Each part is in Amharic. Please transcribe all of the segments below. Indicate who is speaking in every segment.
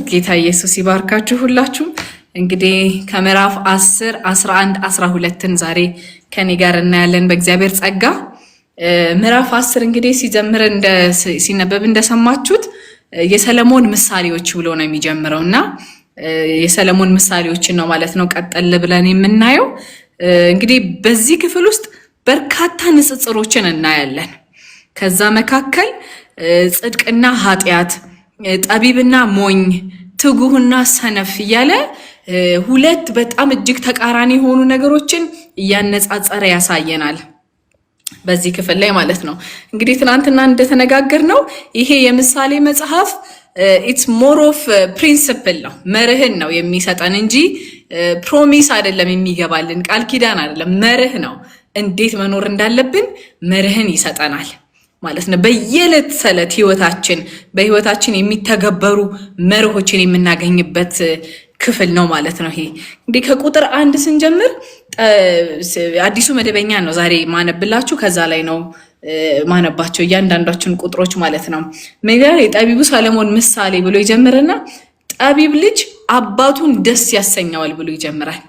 Speaker 1: ጌታ ኢየሱስ ይባርካችሁ ሁላችሁ። እንግዲህ ከምዕራፍ 10 11 12ን ዛሬ ከኔ ጋር እናያለን በእግዚአብሔር ጸጋ። ምዕራፍ 10 እንግዲህ ሲነበብ እንደሰማችሁት የሰለሞን ምሳሌዎች ብሎ ነው የሚጀምረውና የሰለሞን ምሳሌዎችን ነው ማለት ነው ቀጠል ብለን የምናየው። እንግዲህ በዚህ ክፍል ውስጥ በርካታ ንጽጽሮችን እናያለን። ከዛ መካከል ጽድቅና ኃጢአት፣ ጠቢብና ሞኝ፣ ትጉህና ሰነፍ እያለ ሁለት በጣም እጅግ ተቃራኒ የሆኑ ነገሮችን እያነጻጸረ ያሳየናል በዚህ ክፍል ላይ ማለት ነው። እንግዲህ ትናንትና እንደተነጋገርነው ይሄ የምሳሌ መጽሐፍ ኢትስ ሞር ኦፍ ፕሪንሲፕል ነው፣ መርህን ነው የሚሰጠን እንጂ ፕሮሚስ አይደለም፣ የሚገባልን ቃል ኪዳን አይደለም። መርህ ነው፣ እንዴት መኖር እንዳለብን መርህን ይሰጠናል ማለት ነው። በየዕለት ተዕለት በህይወታችን የሚተገበሩ መርሆችን የምናገኝበት ክፍል ነው ማለት ነው። ይሄ እንግዲህ ከቁጥር 1 ስንጀምር አዲሱ መደበኛ ነው ዛሬ ማነብላችሁ። ከዛ ላይ ነው ማነባቸው እያንዳንዳችን ቁጥሮች ማለት ነው። መግቢያ የጠቢቡ ሰለሞን ምሳሌ ብሎ ይጀምርና ጠቢብ ልጅ አባቱን ደስ ያሰኘዋል ብሎ ይጀምራል።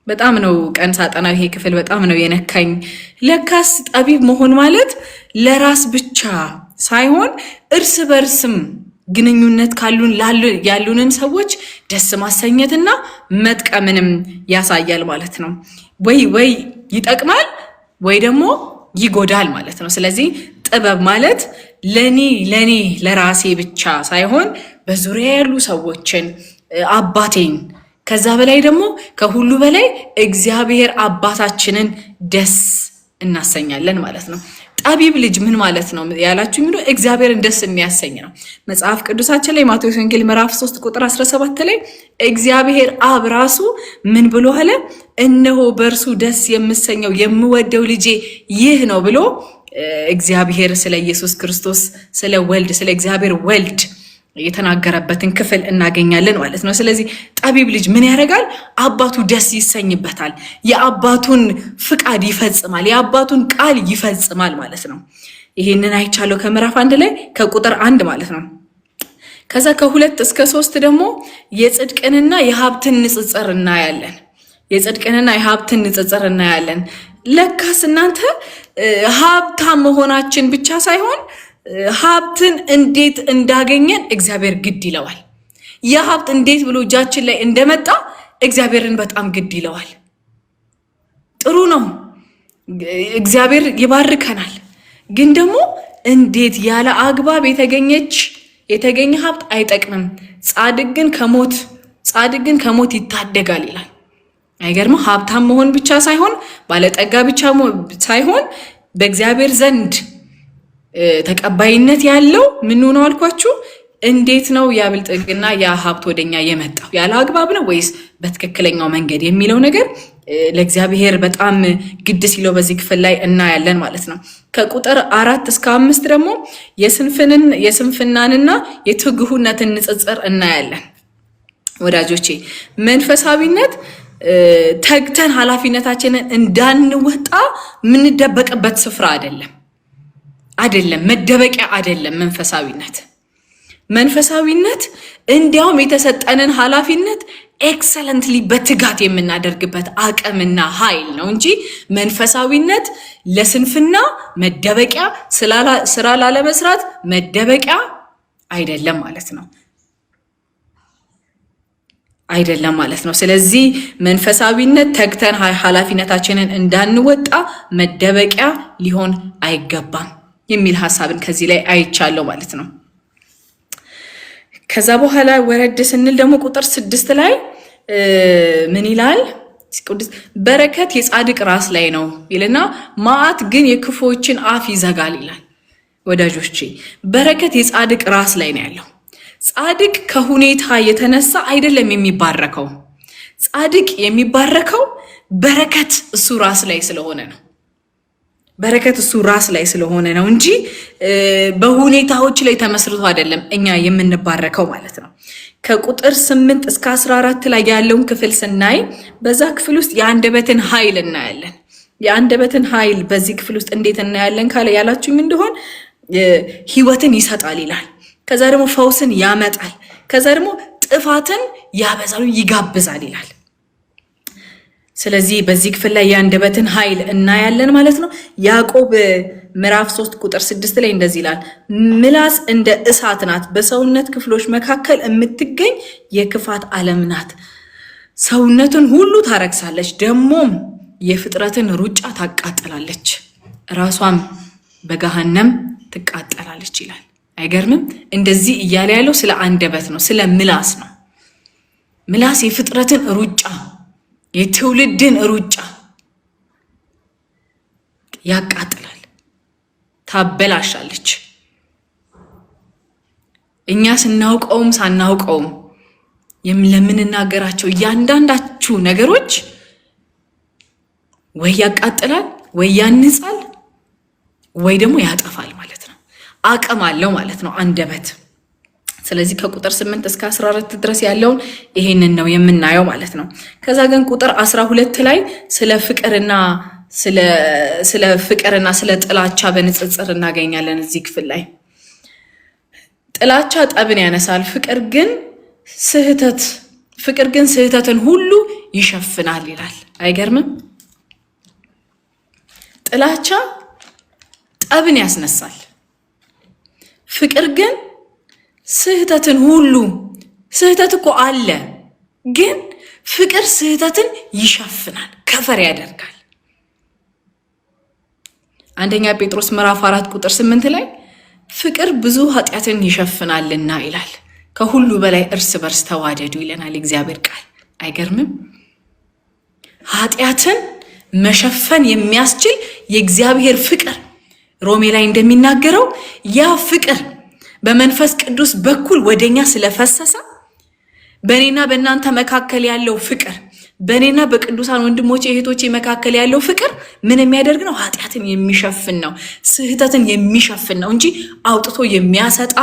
Speaker 1: በጣም ነው ቀን ሳጠናው ይሄ ክፍል በጣም ነው የነካኝ። ለካስ ጠቢብ መሆን ማለት ለራስ ብቻ ሳይሆን እርስ በርስም ግንኙነት ያሉንን ሰዎች ደስ ማሰኘትና መጥቀምንም ያሳያል ማለት ነው። ወይ ይጠቅማል ወይ ደግሞ ይጎዳል ማለት ነው። ስለዚህ ጥበብ ማለት ለኔ ለራሴ ብቻ ሳይሆን በዙሪያ ያሉ ሰዎችን፣ አባቴን፣ ከዛ በላይ ደግሞ ከሁሉ በላይ እግዚአብሔር አባታችንን ደስ እናሰኛለን ማለት ነው። ጠቢብ ልጅ ምን ማለት ነው ያላችሁ የሚሉ እግዚአብሔርን ደስ የሚያሰኝ ነው። መጽሐፍ ቅዱሳችን ላይ ማቴዎስ ወንጌል ምዕራፍ 3 ቁጥር 17 ላይ እግዚአብሔር አብ ራሱ ምን ብሎ አለ? እነሆ በእርሱ ደስ የምሰኘው የምወደው ልጄ ይህ ነው ብሎ እግዚአብሔር ስለ ኢየሱስ ክርስቶስ ስለ እግዚአብሔር ወልድ የተናገረበትን ክፍል እናገኛለን ማለት ነው። ስለዚህ ጠቢብ ልጅ ምን ያደርጋል? አባቱ ደስ ይሰኝበታል። የአባቱን ፍቃድ ይፈጽማል፣ የአባቱን ቃል ይፈጽማል ማለት ነው። ይሄንን አይቻለው ከምዕራፍ 1 ላይ ከቁጥር 1 ማለት ነው። ከዛ ከ2 እስከ 3 ደግሞ የጽድቅንና የሀብትን ንጽጽር እናያለን። ለካስ እናንተ ሀብታም መሆናችን ብቻ ሳይሆን ሀብትን እንዴት እንዳገኘን እግዚአብሔር ግድ ይለዋል። የሀብት እንዴት ብሎ እጃችን ላይ እንደመጣ እግዚአብሔርን በጣም ግድ ይለዋል። ጥሩ ነው፣ እግዚአብሔር ይባርከናል። ግን ደግሞ እንዴት ያለ አግባብ የተገኘ ሀብት አይጠቅምም፣ ጻድቅ ግን ከሞት ይታደጋል ይላል። አይገርም? ሀብታም መሆን ብቻ ሳይሆን ባለጠጋ ብቻ ሳይሆን በእግዚአብሔር ዘንድ ተቀባይነት ያለው ምን ነው አልኳችሁ? እንዴት ነው ያ ብልጥግና ያ ሀብት ወደኛ የመጣው? ያለ አግባብ ነው ወይስ በትክክለኛው መንገድ የሚለው ነገር ለእግዚአብሔር በጣም ግድ ሲለው በዚህ ክፍል ላይ እናያለን ማለት ነው። ከቁጥር 4 እስከ 5 ደግሞ የስንፍናንና የትጉህነትን ንጽጽር እናያለን። ወዳጆቼ መንፈሳዊነት ተግተን ኃላፊነታችንን እንዳንወጣ ምንደበቅበት ስፍራ አይደለም፣ መደበቂያ አይደለም። መንፈሳዊነት እንዲያውም የተሰጠንን ኃላፊነት ኤክሰለንትሊ በትጋት የምናደርግበት አቅምና ኃይል ነው እንጂ መንፈሳዊነት ለስንፍና መደበቂያ፣ ስራ ላለመስራት መደበቂያ አይደለም ማለት ነው። ስለዚህ መንፈሳዊነት ተግተን ኃላፊነታችንን እንዳንወጣ መደበቂያ ሊሆን አይገባም የሚል ሐሳብን ከዚህ ላይ አይቻለው ማለት ነው። ከዛ በኋላ ወረድ ስንል ደግሞ ቁጥር 6 ላይ ምን ይላል? በረከት የጻድቅ ራስ ላይ ነው ይልና መዓት ግን የክፉዎችን አፍ ይዘጋል ይላል። ወዳጆቼ በረከት የጻድቅ ራስ ላይ ነው ያለው። ጻድቅ ከሁኔታ የተነሳ አይደለም የሚባረከው። ጻድቅ የሚባረከው በረከት እሱ ራስ ላይ ስለሆነ ነው እንጂ በሁኔታዎች ላይ ተመስርቶ አይደለም እኛ የምንባረከው ማለት ነው። ከቁጥር 8 እስከ 14 ላይ ያለውን ክፍል ስናይ በዛ ክፍል ውስጥ የአንደበትን ኃይል እናያለን። የአንደበትን ኃይል በዚህ ክፍል ውስጥ እንዴት እናያለን ካለ ያላችሁኝ እንደሆን ሕይወትን ይሰጣል ይላል። ከዛ ደግሞ ፈውስን ያመጣል። ከዛ ደግሞ ጥፋትን ያበዛሉ ይጋብዛል ይላል። ስለዚህ በዚህ ክፍል ላይ የአንደበትን ኃይል እናያለን ማለት ነው። ያዕቆብ ምዕራፍ 3 ቁጥር 6 ላይ እንደዚህ ይላል፣ ምላስ እንደ እሳት ናት፣ በሰውነት ክፍሎች መካከል የምትገኝ የክፋት ዓለም ናት። ሰውነትን ሁሉ ታረክሳለች፣ ደግሞም የፍጥረትን ሩጫ ታቃጥላለች፣ ራሷም በገሃነም ትቃጠላለች ይላል። አይገርምም? እንደዚህ እያለ ያለው ስለ አንደበት ነው፣ ስለ ምላስ ነው። ምላስ የፍጥረትን ሩጫ የትውልድን ሩጫ ያቃጥላል፣ ታበላሻለች። እኛ ስናውቀውም ሳናውቀውም ለምንናገራቸው እያንዳንዳችሁ ነገሮች ወይ ያቃጥላል፣ ወይ ያንጻል፣ ወይ ደግሞ ያጠፋል ማለት ነው። አቅም አለው ማለት ነው አንደበት። ስለዚህ ከቁጥር 8 እስከ 14 ድረስ ያለውን ይሄንን ነው የምናየው ማለት ነው። ከዛ ግን ቁጥር 12 ላይ ስለ ፍቅርና ስለ ጥላቻ በንጽጽር እናገኛለን። እዚህ ክፍል ላይ ጥላቻ ጠብን ያነሳል፣ ፍቅር ግን ስህተትን ሁሉ ይሸፍናል ይላል። አይገርምም? ጥላቻ ጠብን ያስነሳል፣ ፍቅር ግን ስህተትን ሁሉ። ስህተት እኮ አለ፣ ግን ፍቅር ስህተትን ይሸፍናል፣ ከፈር ያደርጋል። አንደኛ ጴጥሮስ ምዕራፍ 4 ቁጥር 8 ላይ ፍቅር ብዙ ኃጢአትን ይሸፍናልና ይላል። ከሁሉ በላይ እርስ በርስ ተዋደዱ ይለናል እግዚአብሔር ቃል። አይገርምም? ኃጢአትን መሸፈን የሚያስችል የእግዚአብሔር ፍቅር ሮሜ ላይ እንደሚናገረው ያ ፍቅር በመንፈስ ቅዱስ በኩል ወደኛ ስለፈሰሰ በእኔና በእናንተ መካከል ያለው ፍቅር፣ በእኔና በቅዱሳን ወንድሞቼ እህቶቼ መካከል ያለው ፍቅር ምን የሚያደርግ ነው? ኃጢአትን የሚሸፍን ነው፣ ስህተትን የሚሸፍን ነው እንጂ አውጥቶ የሚያሰጣ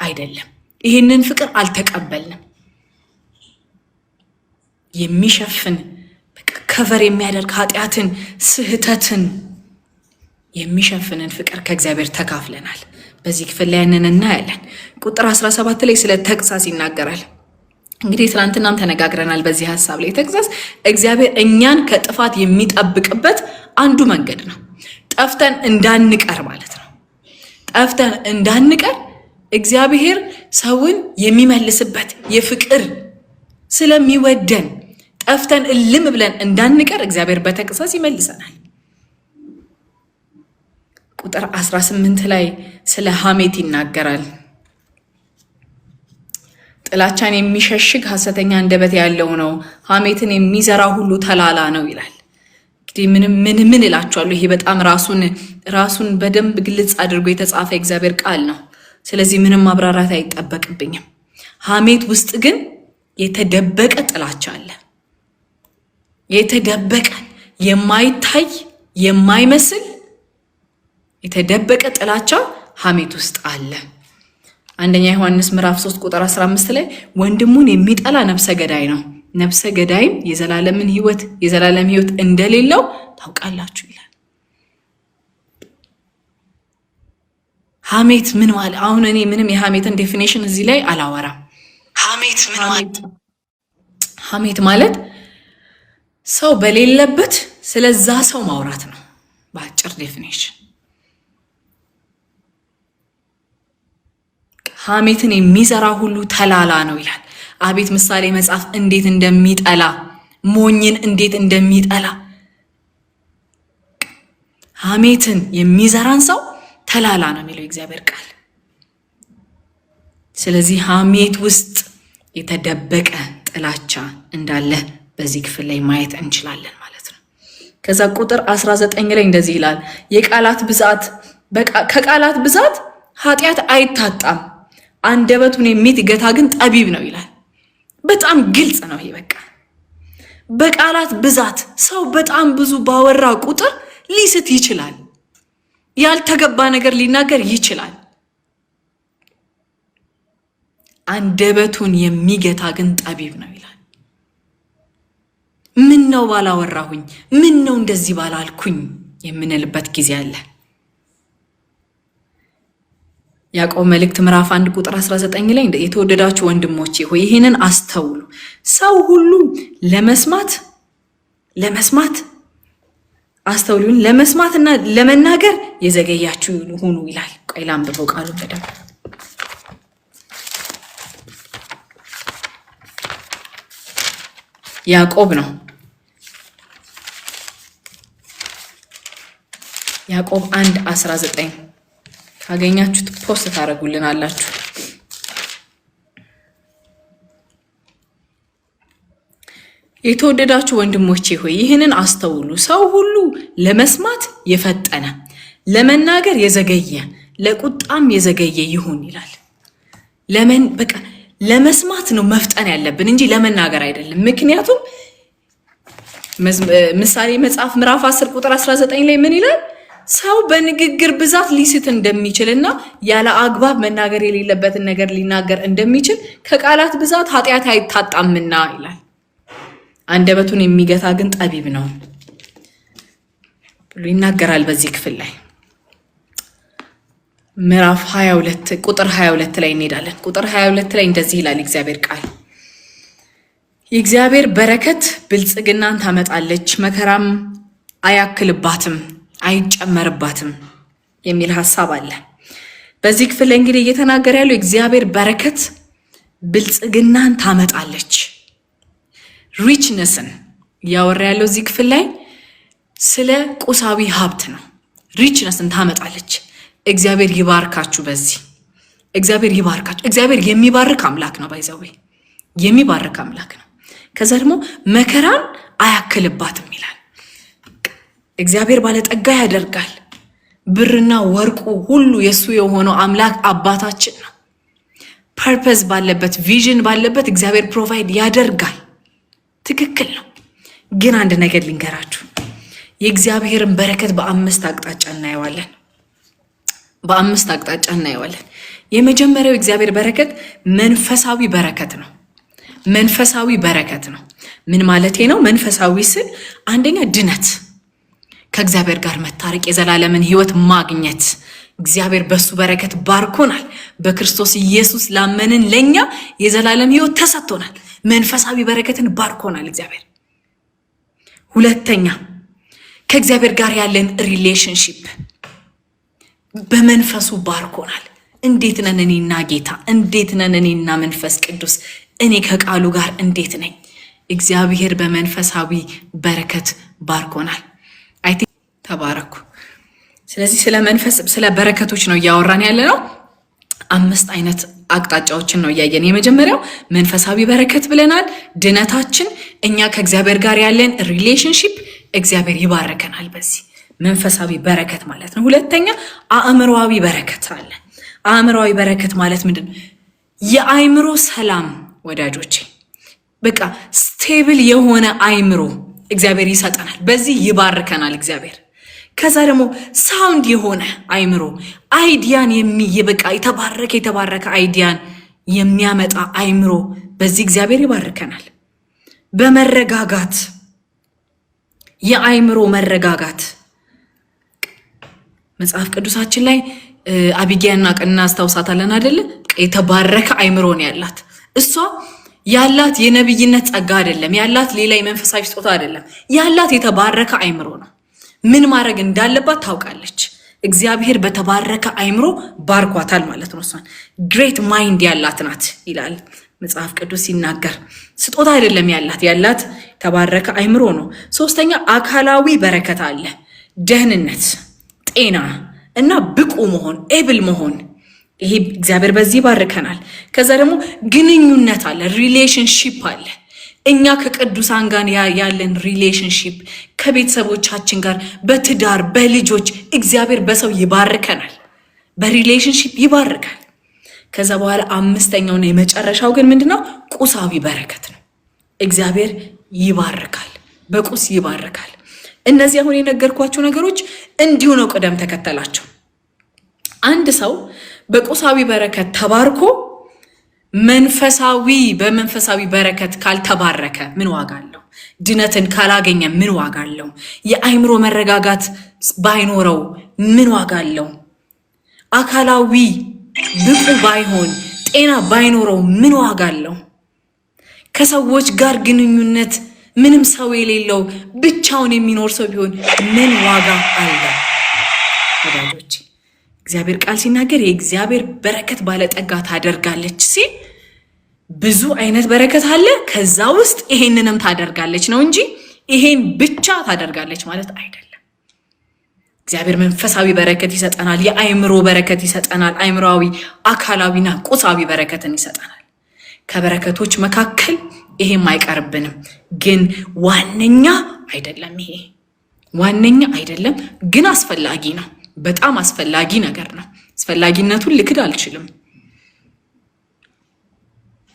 Speaker 1: አይደለም። ይህንን ፍቅር አልተቀበልንም። የሚሸፍን ከቨር የሚያደርግ ኃጢአትን፣ ስህተትን የሚሸፍንን ፍቅር ከእግዚአብሔር ተካፍለናል። በዚህ ክፍል ላይ ያንን እናያለን። ቁጥር 17 ላይ ስለ ተግሳጽ ይናገራል። እንግዲህ ትናንትናም ተነጋግረናል በዚህ ሐሳብ ላይ። ተግሳጽ እግዚአብሔር እኛን ከጥፋት የሚጠብቅበት አንዱ መንገድ ነው። ጠፍተን እንዳንቀር ማለት ነው። ጠፍተን እንዳንቀር እግዚአብሔር ሰውን የሚመልስበት የፍቅር ስለሚወደን ጠፍተን እልም ብለን እንዳንቀር እግዚአብሔር በተግሳጽ ይመልሰናል። ቁጥር 18 ላይ ስለ ሐሜት ይናገራል። ጥላቻን የሚሸሽግ ሐሰተኛ አንደበት ያለው ነው፣ ሐሜትን የሚዘራ ሁሉ ተላላ ነው ይላል። እንግዲህ ምን እላችኋለሁ፣ ይሄ በጣም ራሱን በደንብ ግልጽ አድርጎ የተጻፈ እግዚአብሔር ቃል ነው። ስለዚህ ምንም ማብራራት አይጠበቅብኝም። ሐሜት ውስጥ ግን የተደበቀ ጥላቻ አለ። የተደበቀ የማይታይ የማይመስል የተደበቀ ጥላቻ ሐሜት ውስጥ አለ። አንደኛ ዮሐንስ ምዕራፍ 3 ቁጥር 15 ላይ ወንድሙን የሚጠላ ነፍሰ ገዳይ ነው፣ ነፍሰ ገዳይም የዘላለም ሕይወት እንደሌለው ታውቃላችሁ ይላል። ሐሜት ምን ማለት? አሁን እኔ ምንም የሐሜትን ዴፊኒሽን እዚህ ላይ አላወራም። ሐሜት ማለት ሰው በሌለበት ስለዛ ሰው ማውራት ነው በአጭር ዴፊኒሽን። ሐሜትን የሚዘራ ሁሉ ተላላ ነው ይላል። አቤት ምሳሌ መጽሐፍ እንዴት እንደሚጠላ ሞኝን እንዴት እንደሚጠላ። ሐሜትን የሚዘራን ሰው ተላላ ነው የሚለው እግዚአብሔር ቃል። ስለዚህ ሐሜት ውስጥ የተደበቀ ጥላቻ እንዳለ በዚህ ክፍል ላይ ማየት እንችላለን ማለት ነው። ከዛ ቁጥር 19 ላይ እንደዚህ ይላል፣ ከቃላት ብዛት ኃጢአት አይታጣም፣ አንደበቱን የሚገታ ግን ጠቢብ ነው ይላል። በጣም ግልጽ ነው ይሄ። በቃላት ብዛት ሰው በጣም ብዙ ባወራ ቁጥር ሊስት ይችላል፣ ያልተገባ ነገር ሊናገር ይችላል። አንደበቱን የሚገታ ግን ጠቢብ ነው ይላል። ምን ነው ባላወራሁኝ፣ ምን ነው እንደዚህ ባላልኩኝ የምንልበት ጊዜ አለ። ያዕቆብ መልእክት ምዕራፍ 1 ቁጥር 19 ላይ የተወደዳችሁ ወንድሞቼ ሆይ ይህንን አስተውሉ፣ ሰው ሁሉ ለመስማት አስተውሉ፣ ለመስማትና ለመናገር የዘገያችሁ ሁኑ ይላል። ቆይ ላንብበው ቃሉን በደንብ። ያዕቆብ ነው። ያዕቆብ 1:19 ካገኛችሁት ፖስት ታደርጉልን አላችሁ። የተወደዳችሁ ወንድሞቼ ሆይ ይህንን አስተውሉ፣ ሰው ሁሉ ለመስማት የፈጠነ ለመናገር የዘገየ ለቁጣም የዘገየ ይሁን ይላል። በቃ ለመስማት ነው መፍጠን ያለብን እንጂ ለመናገር አይደለም። ምክንያቱም ምሳሌ መጽሐፍ ምዕራፍ 10 ቁጥር 19 ላይ ምን ይላል? ሰው በንግግር ብዛት ሊስት እንደሚችልና ያለ አግባብ መናገር የሌለበትን ነገር ሊናገር እንደሚችል ከቃላት ብዛት ኃጢአት አይታጣምና ይላል። አንደበቱን የሚገታ ግን ጠቢብ ነው ብሎ ይናገራል። በዚህ ክፍል ላይ ምዕራፍ 22 ቁጥር 22 ላይ እንሄዳለን። ቁጥር 22 ላይ እንደዚህ ይላል እግዚአብሔር ቃል፣ የእግዚአብሔር በረከት ብልጽግናን ታመጣለች፣ መከራም አያክልባትም አይጨመርባትም የሚል ሐሳብ አለ። በዚህ ክፍል ላይ እንግዲህ እየተናገረ ያለው የእግዚአብሔር በረከት ብልጽግናን ታመጣለች። ሪችነስን እያወራ ያለው እዚህ ክፍል ላይ ስለ ቁሳዊ ሀብት ነው። ሪችነስን ታመጣለች። እግዚአብሔር ይባርካችሁ። በዚህ እግዚአብሔር ይባርካችሁ። እግዚአብሔር የሚባርክ አምላክ ነው። ባይዘዌ የሚባርክ አምላክ ነው። ከዛ ደግሞ መከራን አያክልባትም ይላል። እግዚአብሔር ባለጠጋ ያደርጋል። ብርና ወርቁ ሁሉ የሱ የሆነው አምላክ አባታችን ነው። ፐርፐዝ ባለበት ቪዥን ባለበት እግዚአብሔር ፕሮቫይድ ያደርጋል። ትክክል ነው። ግን አንድ ነገር ልንገራችሁ፣ የእግዚአብሔርን በረከት በአምስት አቅጣጫ እናየዋለን። የመጀመሪያው የእግዚአብሔር በረከት መንፈሳዊ በረከት ነው። መንፈሳዊ በረከት ነው። ምን ማለቴ ነው? መንፈሳዊ ስል አንደኛ ድነት፣ ከእግዚአብሔር ጋር መታረቅ፣ የዘላለምን ሕይወት ማግኘት። እግዚአብሔር በሱ በረከት ባርኮናል። በክርስቶስ ኢየሱስ ላመንን ለኛ የዘላለም ሕይወት ተሰጥቶናል። መንፈሳዊ በረከትን ባርኮናል እግዚአብሔር። ሁለተኛ ከእግዚአብሔር ጋር ያለን ሪሌሽንሺፕ በመንፈሱ ባርኮናል። እንዴት ነን እኔና ጌታ? እንዴት ነን እኔና መንፈስ ቅዱስ? እኔ ከቃሉ ጋር እንዴት ነኝ? እግዚአብሔር በመንፈሳዊ በረከት ባርኮናል። ተባረኩ። ስለዚህ ስለ በረከቶች ነው እያወራን ያለ ነው። 5 አይነት አቅጣጫዎችን ነው እያየን። የመጀመሪያው መንፈሳዊ በረከት ብለናል። ድነታችን፣ እኛ ከእግዚአብሔር ጋር ያለን ሪሌሽንሺፕ እግዚአብሔር ይባርከናል። በዚህ መንፈሳዊ በረከት ማለት ነው። ሁለተኛ አእምሮአዊ በረከት አለ። አእምሮአዊ በረከት ማለት ምንድን ነው? የአእምሮ ሰላም ወዳጆቼ፣ በቃ ስቴብል የሆነ አእምሮ እግዚአብሔር ይሰጠናል። በዚህ ይባርከናል እግዚአብሔር። ከዛ ደግሞ ሳውንድ የሆነ አእምሮ፣ አይዲያን በቃ የተባረከ አይዲያን የሚያመጣ አእምሮ፣ በዚህ እግዚአብሔር ይባርከናል። በመረጋጋት የአእምሮ መረጋጋት መጽሐፍ ቅዱሳችን ላይ አቢጊያና ቀና አስታውሳታለን አይደለ? የተባረከ አእምሮ ነው ያላት። እሷ ያላት የነብይነት ጸጋ አይደለም ያላት፣ ሌላ የመንፈሳዊ ስጦታ አይደለም ያላት፣ የተባረከ አእምሮ ነው። ምን ማድረግ እንዳለባት ታውቃለች። እግዚአብሔር በተባረከ አእምሮ ባርኳታል ማለት ነው። እሷን ግሬት ማይንድ ያላት ናት ይላል መጽሐፍ ቅዱስ ሲናገር። ስጦታ አይደለም ያላት የተባረከ አእምሮ ነው። ሶስተኛ አካላዊ በረከት አለ። ደህንነት፣ ጤና እና ብቁ መሆን፣ ኤብል መሆን፣ ይሄ እግዚአብሔር በዚህ ባርከናል። ከዛ ደግሞ ግንኙነት አለ፣ ሪሌሽንሺፕ አለ። እኛ ከቅዱሳን ጋር ያለን ሪሌሽንሺፕ፣ ከቤተሰቦቻችን ጋር፣ በትዳር በልጆች እግዚአብሔር በሰው ይባርከናል፣ በሪሌሽንሺፕ ይባርካል። ከዛ በኋላ አምስተኛውና የመጨረሻው ግን ምንድነው? ቁሳዊ በረከት ነው። እግዚአብሔር ይባርካል፣ በቁስ ይባርካል። እነዚህ አሁን የነገርኳቸው ነገሮች እንዲሁ ነው ቅደም ተከተላቸው። አንድ ሰው በቁሳዊ በረከት ተባርኮ በመንፈሳዊ በረከት ካልተባረከ ምን ዋጋ አለው? ድነትን ካላገኘ ምን ዋጋ አለው? የአእምሮ መረጋጋት ባይኖረው ምን ዋጋ አለው? አካላዊ ብቁ ባይሆን ጤና ባይኖረው ምን ዋጋ አለው? ከሰዎች ጋር ግንኙነት ምንም ሰው የሌለው ብቻውን የሚኖር ሰው ቢሆን ምን ዋጋ አለው? ወዳጆች እግዚአብሔር ቃል ሲናገር የእግዚአብሔር በረከት ባለጠጋ ታደርጋለች ሲል ብዙ አይነት በረከት አለ። ከዛ ውስጥ ይሄንንም ታደርጋለች ነው እንጂ ይሄን ብቻ ታደርጋለች ማለት አይደለም። እግዚአብሔር መንፈሳዊ በረከት ይሰጠናል። የአእምሮ በረከት ይሰጠናል። አእምሮአዊ፣ አካላዊና ቁሳዊ በረከትን ይሰጠናል። ከበረከቶች መካከል ይሄም አይቀርብንም። ግን ዋነኛ አይደለም። ይሄ ዋነኛ አይደለም፣ ግን አስፈላጊ ነው። በጣም አስፈላጊ ነገር ነው። አስፈላጊነቱን ልክድ አልችልም።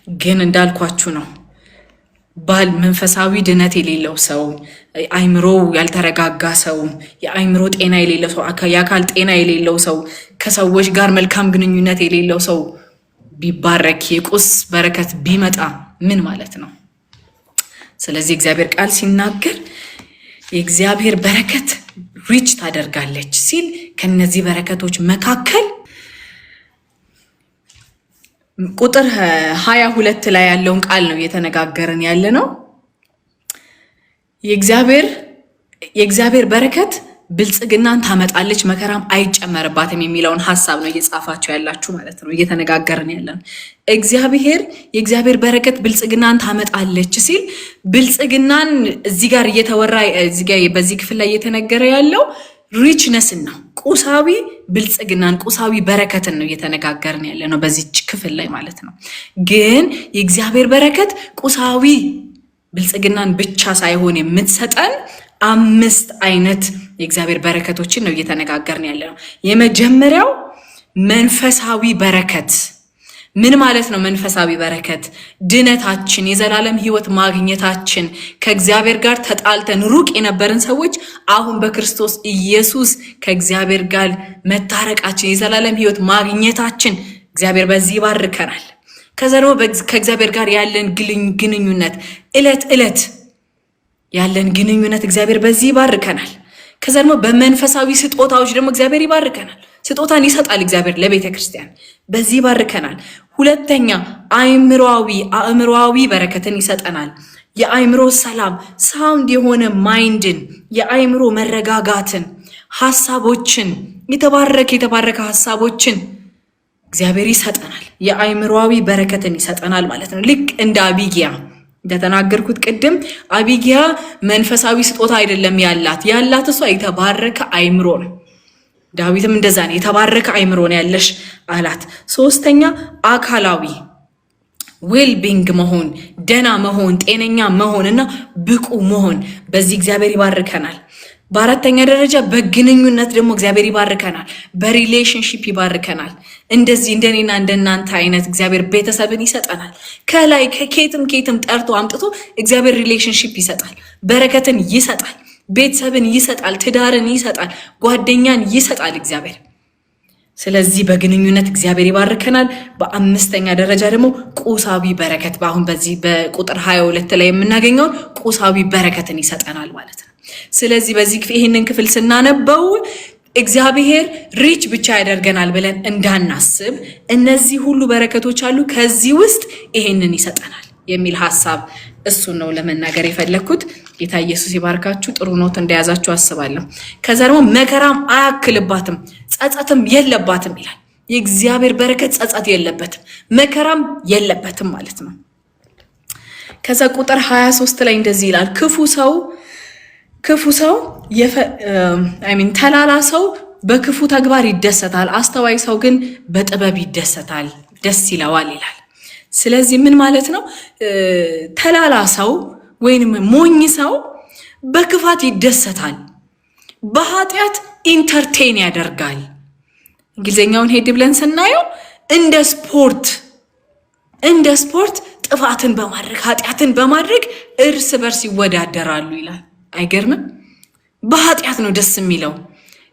Speaker 1: ግን እንዳልኳችሁ ነው። ባል መንፈሳዊ ድነት የሌለው ሰው፣ አእምሮ ያልተረጋጋ ሰው፣ የአእምሮ ጤና የሌለው ሰው፣ የአካል ጤና የሌለው ሰው፣ ከሰዎች ጋር መልካም ግንኙነት የሌለው ሰው ቢባረክ የቁስ በረከት ቢመጣ ምን ማለት ነው? ስለዚህ እግዚአብሔር ቃል ሲናገር የእግዚአብሔር በረከት ሪች ታደርጋለች ሲል ከነዚህ በረከቶች መካከል ቁጥር 22 ላይ ያለውን ቃል ነው እየተነጋገርን ያለ ነው። የእግዚአብሔር በረከት ብልጽግናን ታመጣለች መከራም አይጨመርባትም የሚለውን ሐሳብ ነው እየጻፋችሁ ያላችሁ ማለት ነው። እየተነጋገርን ያለን የእግዚአብሔር በረከት ብልጽግናን ታመጣለች ሲል ብልጽግናን እዚህ ጋር እየተወራ በዚህ ክፍል ላይ እየተነገረ ያለው ሪችነስን ነው። ቁሳዊ ብልጽግናን፣ ቁሳዊ በረከትን ነው እየተነጋገርን ያለ ነው በዚህ ክፍል ላይ ማለት ነው። ግን የእግዚአብሔር በረከት ቁሳዊ ብልጽግናን ብቻ ሳይሆን የምትሰጠን 5 አይነት የእግዚአብሔር በረከቶችን ነው እየተነጋገርን ያለ ነው። የመጀመሪያው መንፈሳዊ በረከት ምን ማለት ነው? መንፈሳዊ በረከት ድነታችን፣ የዘላለም ሕይወት ማግኘታችን፣ ከእግዚአብሔር ጋር ተጣልተን ሩቅ የነበርን ሰዎች አሁን በክርስቶስ ኢየሱስ ከእግዚአብሔር ጋር መታረቃችን፣ የዘላለም ሕይወት ማግኘታችን እግዚአብሔር በዚህ ይባርከናል። ከዛ ደግሞ ከእግዚአብሔር ጋር ያለን ግንኙነት ዕለት ያለን ግንኙነት እግዚአብሔር በዚህ ይባርከናል። ከዛ ደግሞ በመንፈሳዊ ስጦታዎች ደግሞ እግዚአብሔር ይባርከናል። ስጦታን ይሰጣል እግዚአብሔር ለቤተ ክርስቲያን፣ በዚህ ይባርከናል። ሁለተኛ አእምሮአዊ በረከትን ይሰጠናል። የአእምሮ ሰላም፣ ሳውንድ የሆነ ማይንድን፣ የአእምሮ መረጋጋትን፣ ሐሳቦችን፣ የተባረከ ሐሳቦችን እግዚአብሔር ይሰጠናል። የአእምሮአዊ በረከትን ይሰጠናል ማለት ነው። ልክ እንደ አቢጊያ እንደተናገርኩት ቅድም አቢጊያ መንፈሳዊ ስጦታ አይደለም ያላት እሷ የተባረከ አእምሮ ነው። ዳዊትም እንደዛ ነው፣ የተባረከ አእምሮ ነው ያለሽ አላት። ሶስተኛ አካላዊ ዌልቢንግ መሆን፣ ደና መሆን፣ ጤነኛ መሆን እና ብቁ መሆን በዚህ እግዚአብሔር ይባርከናል። በአራተኛ ደረጃ በግንኙነት ደግሞ እግዚአብሔር ይባርከናል። በሪሌሽንሺፕ ይባርከናል። እንደዚህ እንደኔና እንደናንተ አይነት እግዚአብሔር ቤተሰብን ይሰጠናል። ከላይ ከኬትም ጠርቶ አምጥቶ እግዚአብሔር ሪሌሽንሺፕ ይሰጣል፣ በረከትን ይሰጣል፣ ቤተሰብን ይሰጣል፣ ትዳርን ይሰጣል፣ ጓደኛን ይሰጣል እግዚአብሔር። ስለዚህ በግንኙነት እግዚአብሔር ይባርከናል። በአምስተኛ ደረጃ ደግሞ ቁሳዊ በረከት በአሁን በዚህ በቁጥር 22 ላይ የምናገኘውን ቁሳዊ በረከትን ይሰጠናል ማለት ነው። ስለዚህ በዚህ ይህንን ክፍል ስናነበው እግዚአብሔር ሪች ብቻ ያደርገናል ብለን እንዳናስብ እነዚህ ሁሉ በረከቶች አሉ፣ ከዚህ ውስጥ ይሄንን ይሰጠናል የሚል ሐሳብ እሱን ነው ለመናገር የፈለኩት። ጌታ ኢየሱስ ይባርካችሁ። ጥሩ ኖት እንደያዛችሁ አስባለሁ። ከዛ ደግሞ መከራም አያክልባትም ጸጸትም የለባትም ይላል። የእግዚአብሔር በረከት ጸጸት የለበትም መከራም የለበትም ማለት ነው። ከዛ ቁጥር 23 ላይ እንደዚህ ይላል፣ ክፉ ሰው ተላላ ሰው በክፉ ተግባር ይደሰታል፣ አስተዋይ ሰው ግን በጥበብ ይደሰታል፣ ደስ ይለዋል ይላል። ስለዚህ ምን ማለት ነው? ተላላ ሰው ወይንም ሞኝ ሰው በክፋት ይደሰታል፣ በኃጢአት ኢንተርቴን ያደርጋል። እንግሊዝኛውን ሄድ ብለን ስናየው እንደ ስፖርት ጥፋትን በማድረግ ኃጢአትን በማድረግ እርስ በርስ ይወዳደራሉ ይላል። አይገርምም? በኃጢአት ነው ደስ የሚለው።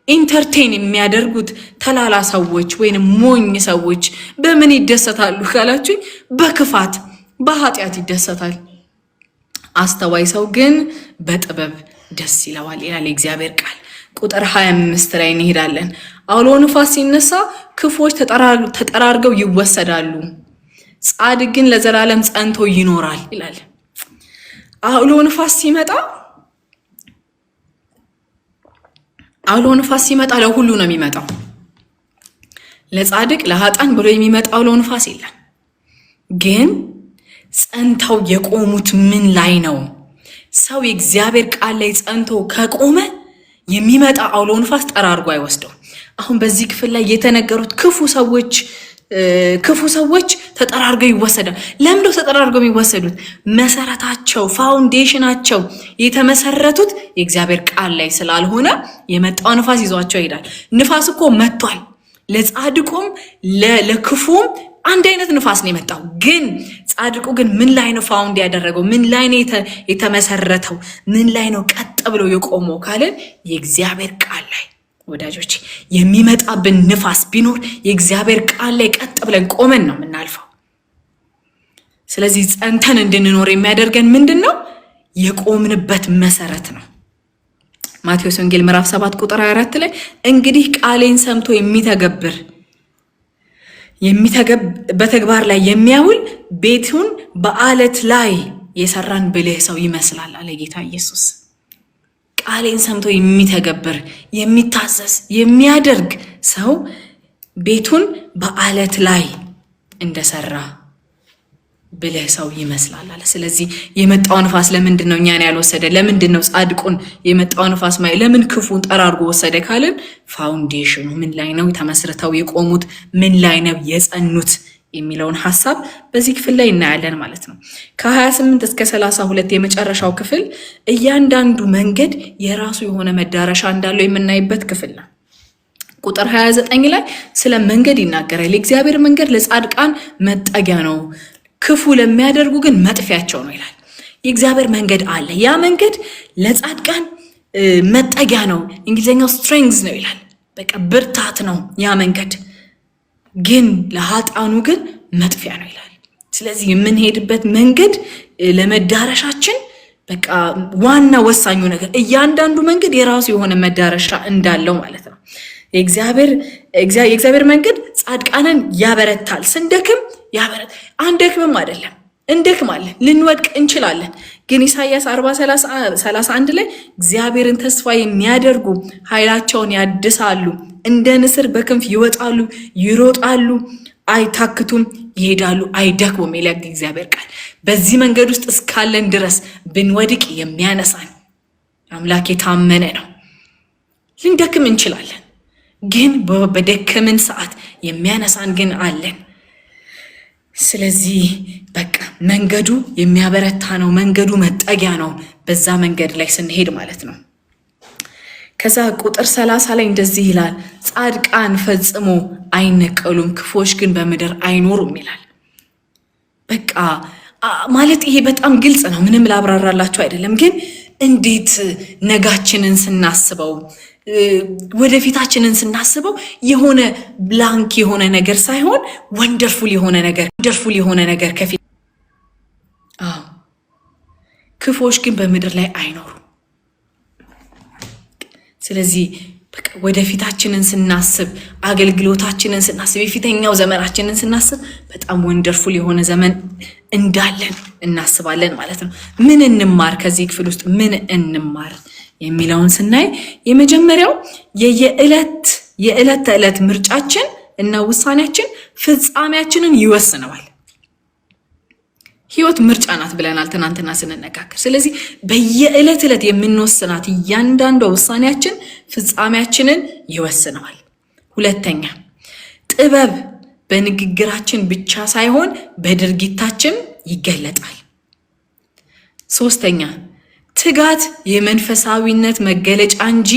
Speaker 1: ኢንተርቴን የሚያደርጉት ተላላ ሰዎች ወይንም ሞኝ ሰዎች በምን ይደሰታሉ ካላችሁኝ፣ በክፋት በኃጢአት ይደሰታል። አስተዋይ ሰው ግን በጥበብ ደስ ይለዋል ይላል የእግዚአብሔር ቃል። ቁጥር 25 ላይ እንሄዳለን። አውሎ ንፋስ ሲነሳ ክፉዎች ተጠራርገው ይወሰዳሉ፣ ጻድቅ ግን ለዘላለም ጸንቶ ይኖራል ይላል። አውሎ ንፋስ ሲመጣ ለሁሉ ነው የሚመጣው። ለጻድቅ ለኃጥአን ብሎ የሚመጣ አውሎ ንፋስ የለም። ግን ጸንተው የቆሙት ምን ላይ ነው? ሰው የእግዚአብሔር ቃል ላይ ጸንቶ ከቆመ የሚመጣ አውሎ ንፋስ ጠራርጎ አይወስደው። አሁን በዚህ ክፍል ላይ የተነገሩት ክፉ ሰዎች ተጠራርገው ይወሰዳል። ለምንድነው ተጠራርገው የሚወሰዱት? መሰረታቸው ፋውንዴሽናቸው የተመሰረቱት የእግዚአብሔር ቃል ላይ ስላልሆነ የመጣው ንፋስ ይዟቸው ይሄዳል። ንፋስ እኮ መጥቷል። ለጻድቁም ለክፉም አንድ አይነት ንፋስ ነው የመጣው። ግን ጻድቁ ግን ምን ላይ ነው ፋውንድ ያደረገው? ምን ላይ ነው የተመሰረተው? ምን ላይ ነው ቀጥ ብሎ የቆመው ካልን የእግዚአብሔር ቃል ላይ። ወዳጆች የሚመጣብን ንፋስ ቢኖር የእግዚአብሔር ቃል ላይ ቀጥ ብለን ቆመን ነው የምናልፈው። ስለዚህ ጸንተን እንድንኖር የሚያደርገን ምንድነው? የቆምንበት መሰረት ነው። ማቴዎስ ወንጌል ምዕራፍ 7 ቁጥር 24 ላይ እንግዲህ ቃሌን ሰምቶ የሚተገብር በተግባር ላይ የሚያውል ቤቱን በአለት ላይ የሰራን ብልህ ሰው ይመስላል አለ ጌታ ኢየሱስ። ቃሌን ሰምቶ የሚተገብር የሚታዘዝ የሚያደርግ ሰው ቤቱን በአለት ላይ እንደሰራ ብልህ ሰው ይመስላል አለ። ስለዚህ የመጣው ንፋስ ለምንድን ነው እኛን ያልወሰደ? ለምንድን ነው ጻድቁን የመጣው ንፋስ ለምን ክፉን ጠራርጎ ወሰደ ካልን ፋውንዴሽኑ ምን ላይ ነው ተመስርተው የቆሙት? ምን ላይ ነው የጸኑት የሚለውን ሐሳብ በዚህ ክፍል ላይ እናያለን ማለት ነው። ከ28 እስከ 32 የመጨረሻው ክፍል እያንዳንዱ መንገድ የራሱ የሆነ መዳረሻ እንዳለው የምናይበት ክፍል ነው። ቁጥር 29 ላይ ስለ መንገድ ይናገራል። የእግዚአብሔር መንገድ ለጻድቃን መጠጊያ ነው፣ ክፉ ለሚያደርጉ ግን መጥፊያቸው ነው ይላል። የእግዚአብሔር መንገድ አለ። ያ መንገድ ለጻድቃን መጠጊያ ነው። እንግሊዝኛው ስትሬንግዝ ነው ይላል። በቃ ብርታት ነው ያ መንገድ። ግን ለኃጥአኑ ግን መጥፊያ ነው ይላል። ስለዚህ የምንሄድበት መንገድ ለመዳረሻችን በቃ ዋና ወሳኙ ነገር እያንዳንዱ መንገድ የራሱ የሆነ መዳረሻ እንዳለው ማለት ነው። የእግዚአብሔር መንገድ ጻድቃንን ያበረታል። ስንደክም ያበረታል። አንደክምም አይደለም፣ እንደክማለን፣ ልንወድቅ እንችላለን። ግን ኢሳይያስ 40:31 ላይ እግዚአብሔርን ተስፋ የሚያደርጉ ኃይላቸውን ያድሳሉ፣ እንደ ንስር በክንፍ ይወጣሉ፣ ይሮጣሉ፣ አይታክቱም፣ ይሄዳሉ፣ አይደክሙም ይላል እግዚአብሔር ቃል። በዚህ መንገድ ውስጥ እስካለን ድረስ ብንወድቅ የሚያነሳን አምላክ የታመነ ነው። ልንደክም እንችላለን፣ ግን በደከምን ሰዓት የሚያነሳን ግን አለን። ስለዚህ በቃ መንገዱ የሚያበረታ ነው፣ መንገዱ መጠጊያ ነው። በዛ መንገድ ላይ ስንሄድ ማለት ነው። ከዛ ቁጥር 30 ላይ እንደዚህ ይላል፣ ጻድቃን ፈጽሞ አይነቀሉም፣ ክፉዎች ግን በምድር አይኖሩም ይላል። በቃ ማለት ይሄ በጣም ግልጽ ነው፣ ምንም ላብራራላችሁ አይደለም። ግን እንዴት ነጋችንን ስናስበው ወደፊታችንን ስናስበው የሆነ ብላንክ የሆነ ነገር ሳይሆን ወንደርፉል የሆነ ነገር ከፊት። ክፉዎች ግን በምድር ላይ አይኖሩም። ስለዚህ በቃ ወደፊታችንን ስናስብ፣ አገልግሎታችንን ስናስብ፣ የፊተኛው ዘመናችንን ስናስብ በጣም ወንደርፉል የሆነ ዘመን እንዳለን እናስባለን ማለት ነው። ምን እንማር ከዚህ ክፍል ውስጥ ምን እንማር የሚለውን ስናይ የመጀመሪያው የዕለት ተዕለት ምርጫችን እና ውሳኔያችን ፍጻሜያችንን ይወስነዋል። ህይወት ምርጫ ናት ብለናል ትናንትና ስንነጋገር። ስለዚህ በየዕለት የምንወስናት እያንዳንዷ ውሳኔያችን ፍጻሜያችንን ይወስነዋል። ሁለተኛ፣ ጥበብ በንግግራችን ብቻ ሳይሆን በድርጊታችን ይገለጣል። ሶስተኛ፣ ትጋት የመንፈሳዊነት መገለጫ እንጂ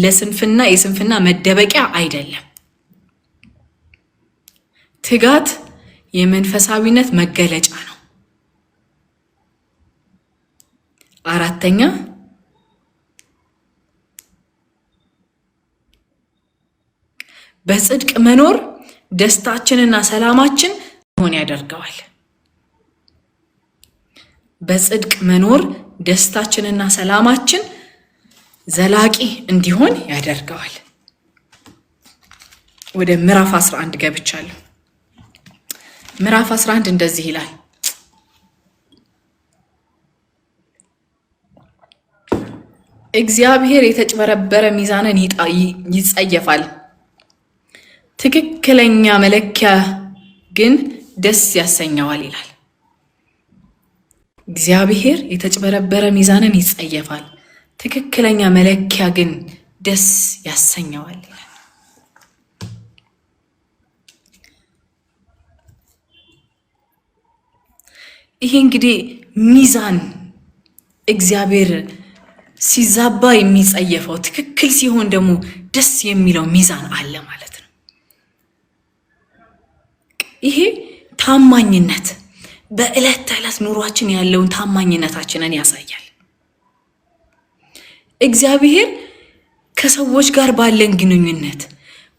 Speaker 1: የስንፍና መደበቂያ አይደለም። ትጋት የመንፈሳዊነት መገለጫ ነው። አራተኛ፣ በጽድቅ መኖር ደስታችንና ሰላማችን ሆን ያደርገዋል። በጽድቅ መኖር ደስታችንና ሰላማችን ዘላቂ እንዲሆን ያደርገዋል። ወደ ምዕራፍ 11 ገብቻለሁ። ምዕራፍ 11 እንደዚህ ይላል። እግዚአብሔር የተጭበረበረ ሚዛንን ይጸየፋል፣ ትክክለኛ መለኪያ ግን ደስ ያሰኘዋል ይላል። እግዚአብሔር የተጭበረበረ ሚዛንን ይጸየፋል፣ ትክክለኛ መለኪያ ግን ደስ ያሰኘዋል ይላል። ይሄ እንግዲህ ሚዛን እግዚአብሔር ሲዛባ የሚጸየፈው፣ ትክክል ሲሆን ደግሞ ደስ የሚለው ሚዛን አለ ማለት ነው። ይሄ ታማኝነት በዕለት ተዕለት ኑሯችን ያለውን ታማኝነታችንን ያሳያል። እግዚአብሔር ከሰዎች ጋር ባለን ግንኙነት፣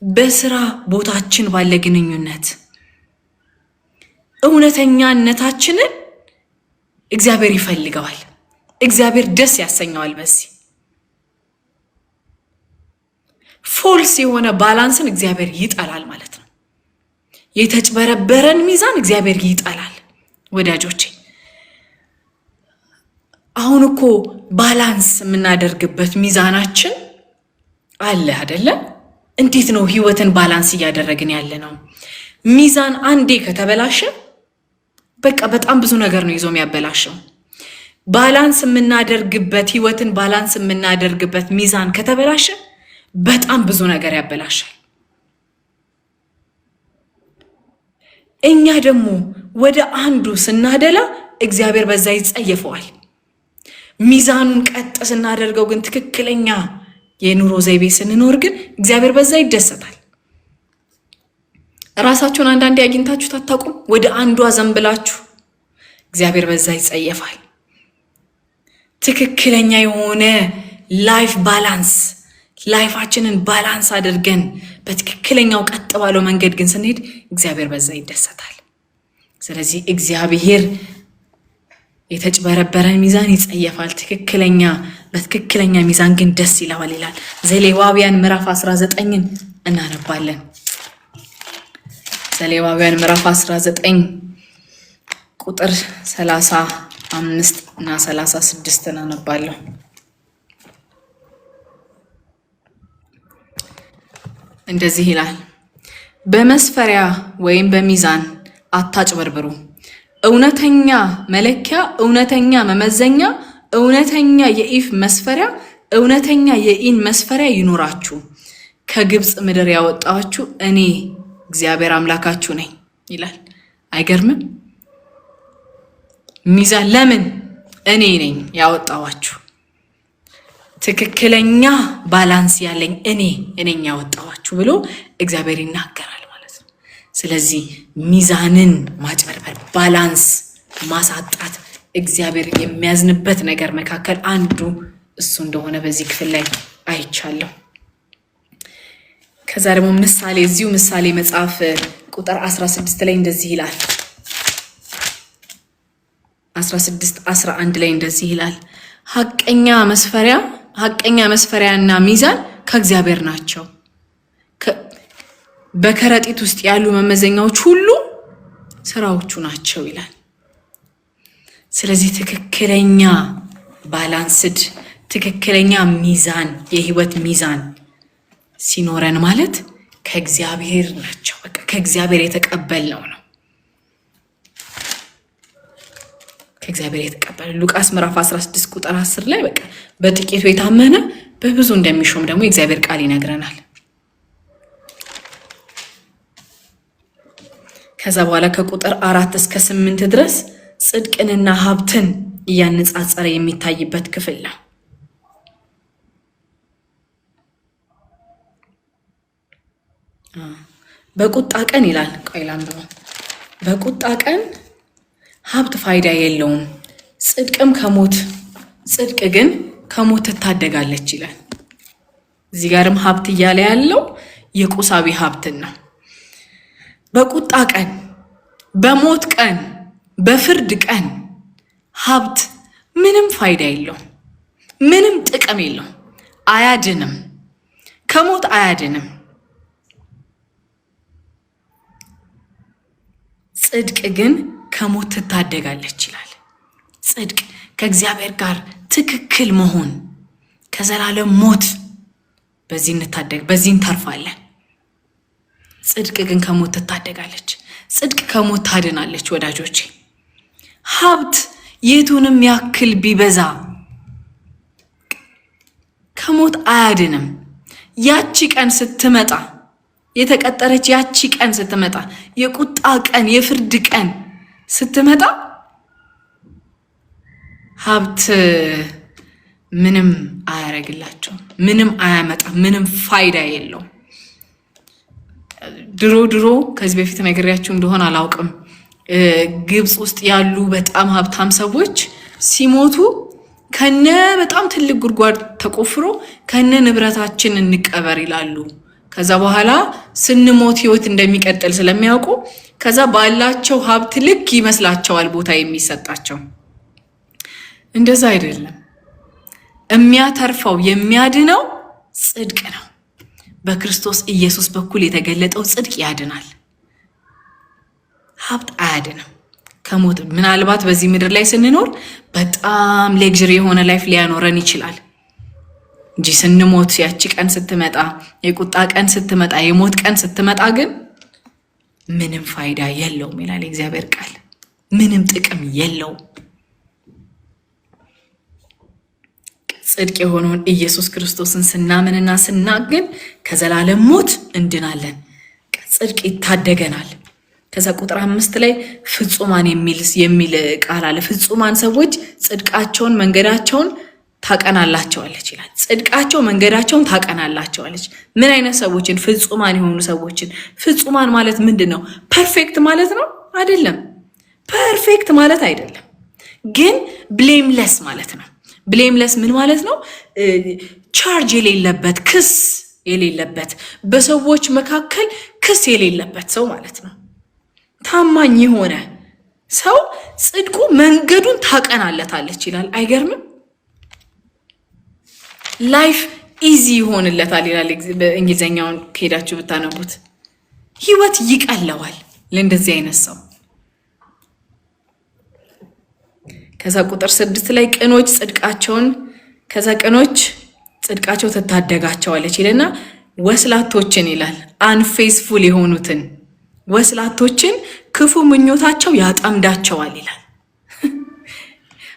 Speaker 1: በስራ ቦታችን ባለ ግንኙነት እውነተኛነታችንን እግዚአብሔር ይፈልገዋል። እግዚአብሔር ደስ ያሰኘዋል። በዚህ ፎልስ የሆነ ባላንስን እግዚአብሔር ይጠላል ማለት ነው። የተጭበረበረን ሚዛን እግዚአብሔር ይጠላል። ወዳጆቼ አሁን እኮ ባላንስ የምናደርግበት ሚዛናችን አለ አይደለ? እንዴት ነው ህይወትን ባላንስ እያደረግን ያለ ነው? ሚዛን አንዴ ከተበላሸ በቃ በጣም ብዙ ነገር ነው ይዞ የሚያበላሸው። ባላንስ የምናደርግበት ህይወትን ባላንስ የምናደርግበት ሚዛን ከተበላሸ በጣም ብዙ ነገር ያበላሻል። እኛ ደግሞ ወደ አንዱ ስናደላ እግዚአብሔር በዛ ይጸየፈዋል። ሚዛኑን ቀጥ ስናደርገው ግን ትክክለኛ የኑሮ ዘይቤ ስንኖር ግን እግዚአብሔር በዛ ይደሰታል። ራሳችሁን አንዳንዴ አግኝታችሁ ታጣቁም? ወደ አንዱ አዘንብላችሁ እግዚአብሔር በዛ ይጸየፋል። ትክክለኛ የሆነ ላይፍ ባላንስ ላይፋችንን ባላንስ አድርገን በትክክለኛው ቀጥ ባለው መንገድ ግን ስንሄድ እግዚአብሔር በዛ ይደሰታል። ስለዚህ እግዚአብሔር የተጭበረበረን ሚዛን ይጸየፋል፣ በትክክለኛ ሚዛን ግን ደስ ይለዋል ይላል። ዘሌዋውያን ምዕራፍ 19ን እናነባለን። ዘሌዋውያን ምዕራፍ 19 ቁጥር 35 እና 36 እናነባለሁ። እንደዚህ ይላል። በመስፈሪያ ወይም በሚዛን አታጭበርብሩ። እውነተኛ መለኪያ፣ እውነተኛ መመዘኛ፣ እውነተኛ የኢፍ መስፈሪያ፣ እውነተኛ የኢን መስፈሪያ ይኑራችሁ። ከግብፅ ምድር ያወጣችሁ እኔ እግዚአብሔር አምላካችሁ ነኝ ይላል። አይገርምም? ሚዛን ለምን? እኔ ነኝ ያወጣዋችሁ። ትክክለኛ ባላንስ ያለኝ እኔ ነኝ ያወጣዋችሁ ብሎ እግዚአብሔር ይናገራል ማለት ነው። ስለዚህ ሚዛንን ማጭበርበር፣ ባላንስ ማሳጣት እግዚአብሔር የሚያዝንበት ነገር መካከል አንዱ እሱ እንደሆነ በዚህ ክፍል ላይ አይቻለሁ። ከዛ ደግሞ ምሳሌ፣ እዚሁ ምሳሌ መጽሐፍ ቁጥር 16 ላይ እንደዚህ ይላል። 16:11 ላይ እንደዚህ ይላል። ሐቀኛ መስፈሪያና ሚዛን ከእግዚአብሔር ናቸው፣ በከረጢት ውስጥ ያሉ መመዘኛዎች ሁሉ ስራዎቹ ናቸው ይላል። ስለዚህ ትክክለኛ ባላንስድ፣ ትክክለኛ ሚዛን፣ የህይወት ሚዛን ሲኖረን ማለት ከእግዚአብሔር ናቸው። በቃ ከእግዚአብሔር የተቀበልነው ነው። ከእግዚአብሔር የተቀበለ ሉቃስ ምዕራፍ 16 ቁጥር 10 ላይ በቃ በጥቂቱ የታመነ በብዙ እንደሚሾም ደግሞ የእግዚአብሔር ቃል ይነግረናል። ከዛ በኋላ ከቁጥር 4 እስከ 8 ድረስ ጽድቅንና ሀብትን እያነጻጸረ የሚታይበት ክፍል ነው። በቁጣ ቀን ይላል። ቆይ ላንብበው። በቁጣ ቀን ሀብት ፋይዳ የለውም፣ ጽድቅ ግን ከሞት ትታደጋለች ይላል። እዚህ ጋርም ሀብት እያለ ያለው የቁሳዊ ሀብትን ነው። በቁጣ ቀን፣ በሞት ቀን፣ በፍርድ ቀን ሀብት ምንም ፋይዳ የለውም፣ ምንም ጥቅም የለውም። አያድንም፣ ከሞት አያድንም። ጽድቅ ግን ከሞት ትታደጋለች ይላል። ጽድቅ ከእግዚአብሔር ጋር ትክክል መሆን፣ ከዘላለም ሞት በዚህ እንተርፋለን። ጽድቅ ግን ከሞት ትታደጋለች። ጽድቅ ከሞት ታድናለች። ወዳጆቼ ሀብት የቱንም ያክል ቢበዛ ከሞት አያድንም። ያቺ ቀን ስትመጣ፣ የተቀጠረች ያቺ ቀን ስትመጣ፣ የቁጣ ቀን፣ የፍርድ ቀን ስትመጣ ሀብት ምንም አያረግላቸውም፣ ምንም አያመጣም፣ ምንም ፋይዳ የለውም። ድሮ ከዚህ በፊት ነግሬያችሁ እንደሆነ አላውቅም፣ ግብፅ ውስጥ ያሉ በጣም ሀብታም ሰዎች ሲሞቱ ከነ በጣም ትልቅ ጉድጓድ ተቆፍሮ ከነ ንብረታችን እንቀበር ይላሉ። ከዛ በኋላ ስንሞት ህይወት እንደሚቀጥል ስለሚያውቁ ከዛ ባላቸው ሀብት ልክ ይመስላቸዋል ቦታ የሚሰጣቸው። እንደዛ አይደለም። የሚያተርፈው የሚያድነው ጽድቅ ነው። በክርስቶስ ኢየሱስ በኩል የተገለጠው ጽድቅ ያድናል። ሀብት አያድንም ከሞት። ምናልባት በዚህ ምድር ላይ ስንኖር በጣም ሌግዥሪ የሆነ ላይፍ ሊያኖረን ይችላል እንጂ ስንሞት ያቺ ቀን ስትመጣ፣ የቁጣ ቀን ስትመጣ፣ የሞት ቀን ስትመጣ ግን ምንም ፋይዳ የለውም ይላል የእግዚአብሔር ቃል። ምንም ጥቅም የለውም። ጽድቅ የሆነውን ኢየሱስ ክርስቶስን ስናምንና ስናግን ከዘላለም ሞት እንድናለን። ጽድቅ ይታደገናል። ከዛ ቁጥር 5 ላይ ፍጹማን የሚል ቃል አለ። ፍጹማን ሰዎች ጽድቃቸውን መንገዳቸውን ታቀናላቸዋለች ይላል። ጽድቃቸው መንገዳቸውን ታቀናላቸዋለች። ምን አይነት ሰዎችን? ፍጹማን የሆኑ ሰዎችን። ፍጹማን ማለት ምንድን ነው? ፐርፌክት ማለት ነው? አይደለም። ፐርፌክት ማለት አይደለም፣ ግን ብሌምለስ ማለት ነው። ብሌምለስ ምን ማለት ነው? ቻርጅ የሌለበት፣ ክስ የሌለበት፣ በሰዎች መካከል ክስ የሌለበት ሰው ማለት ነው። ታማኝ የሆነ ሰው ጽድቁ መንገዱን ታቀናለታለች ይላል። አይገርምም? ላይፍ ኢዚ ይሆንለታል ይላል። በእንግሊዝኛውን ከሄዳችሁ ብታነቡት ህይወት ይቀለዋል ለእንደዚህ አይነት ሰው። ከዛ ቁጥር 6 ላይ ቅኖች ጽድቃቸው ትታደጋቸዋለች ይልና ወስላቶችን ይላል። አንፌስፉል የሆኑትን ወስላቶችን ክፉ ምኞታቸው ያጠምዳቸዋል ይላል።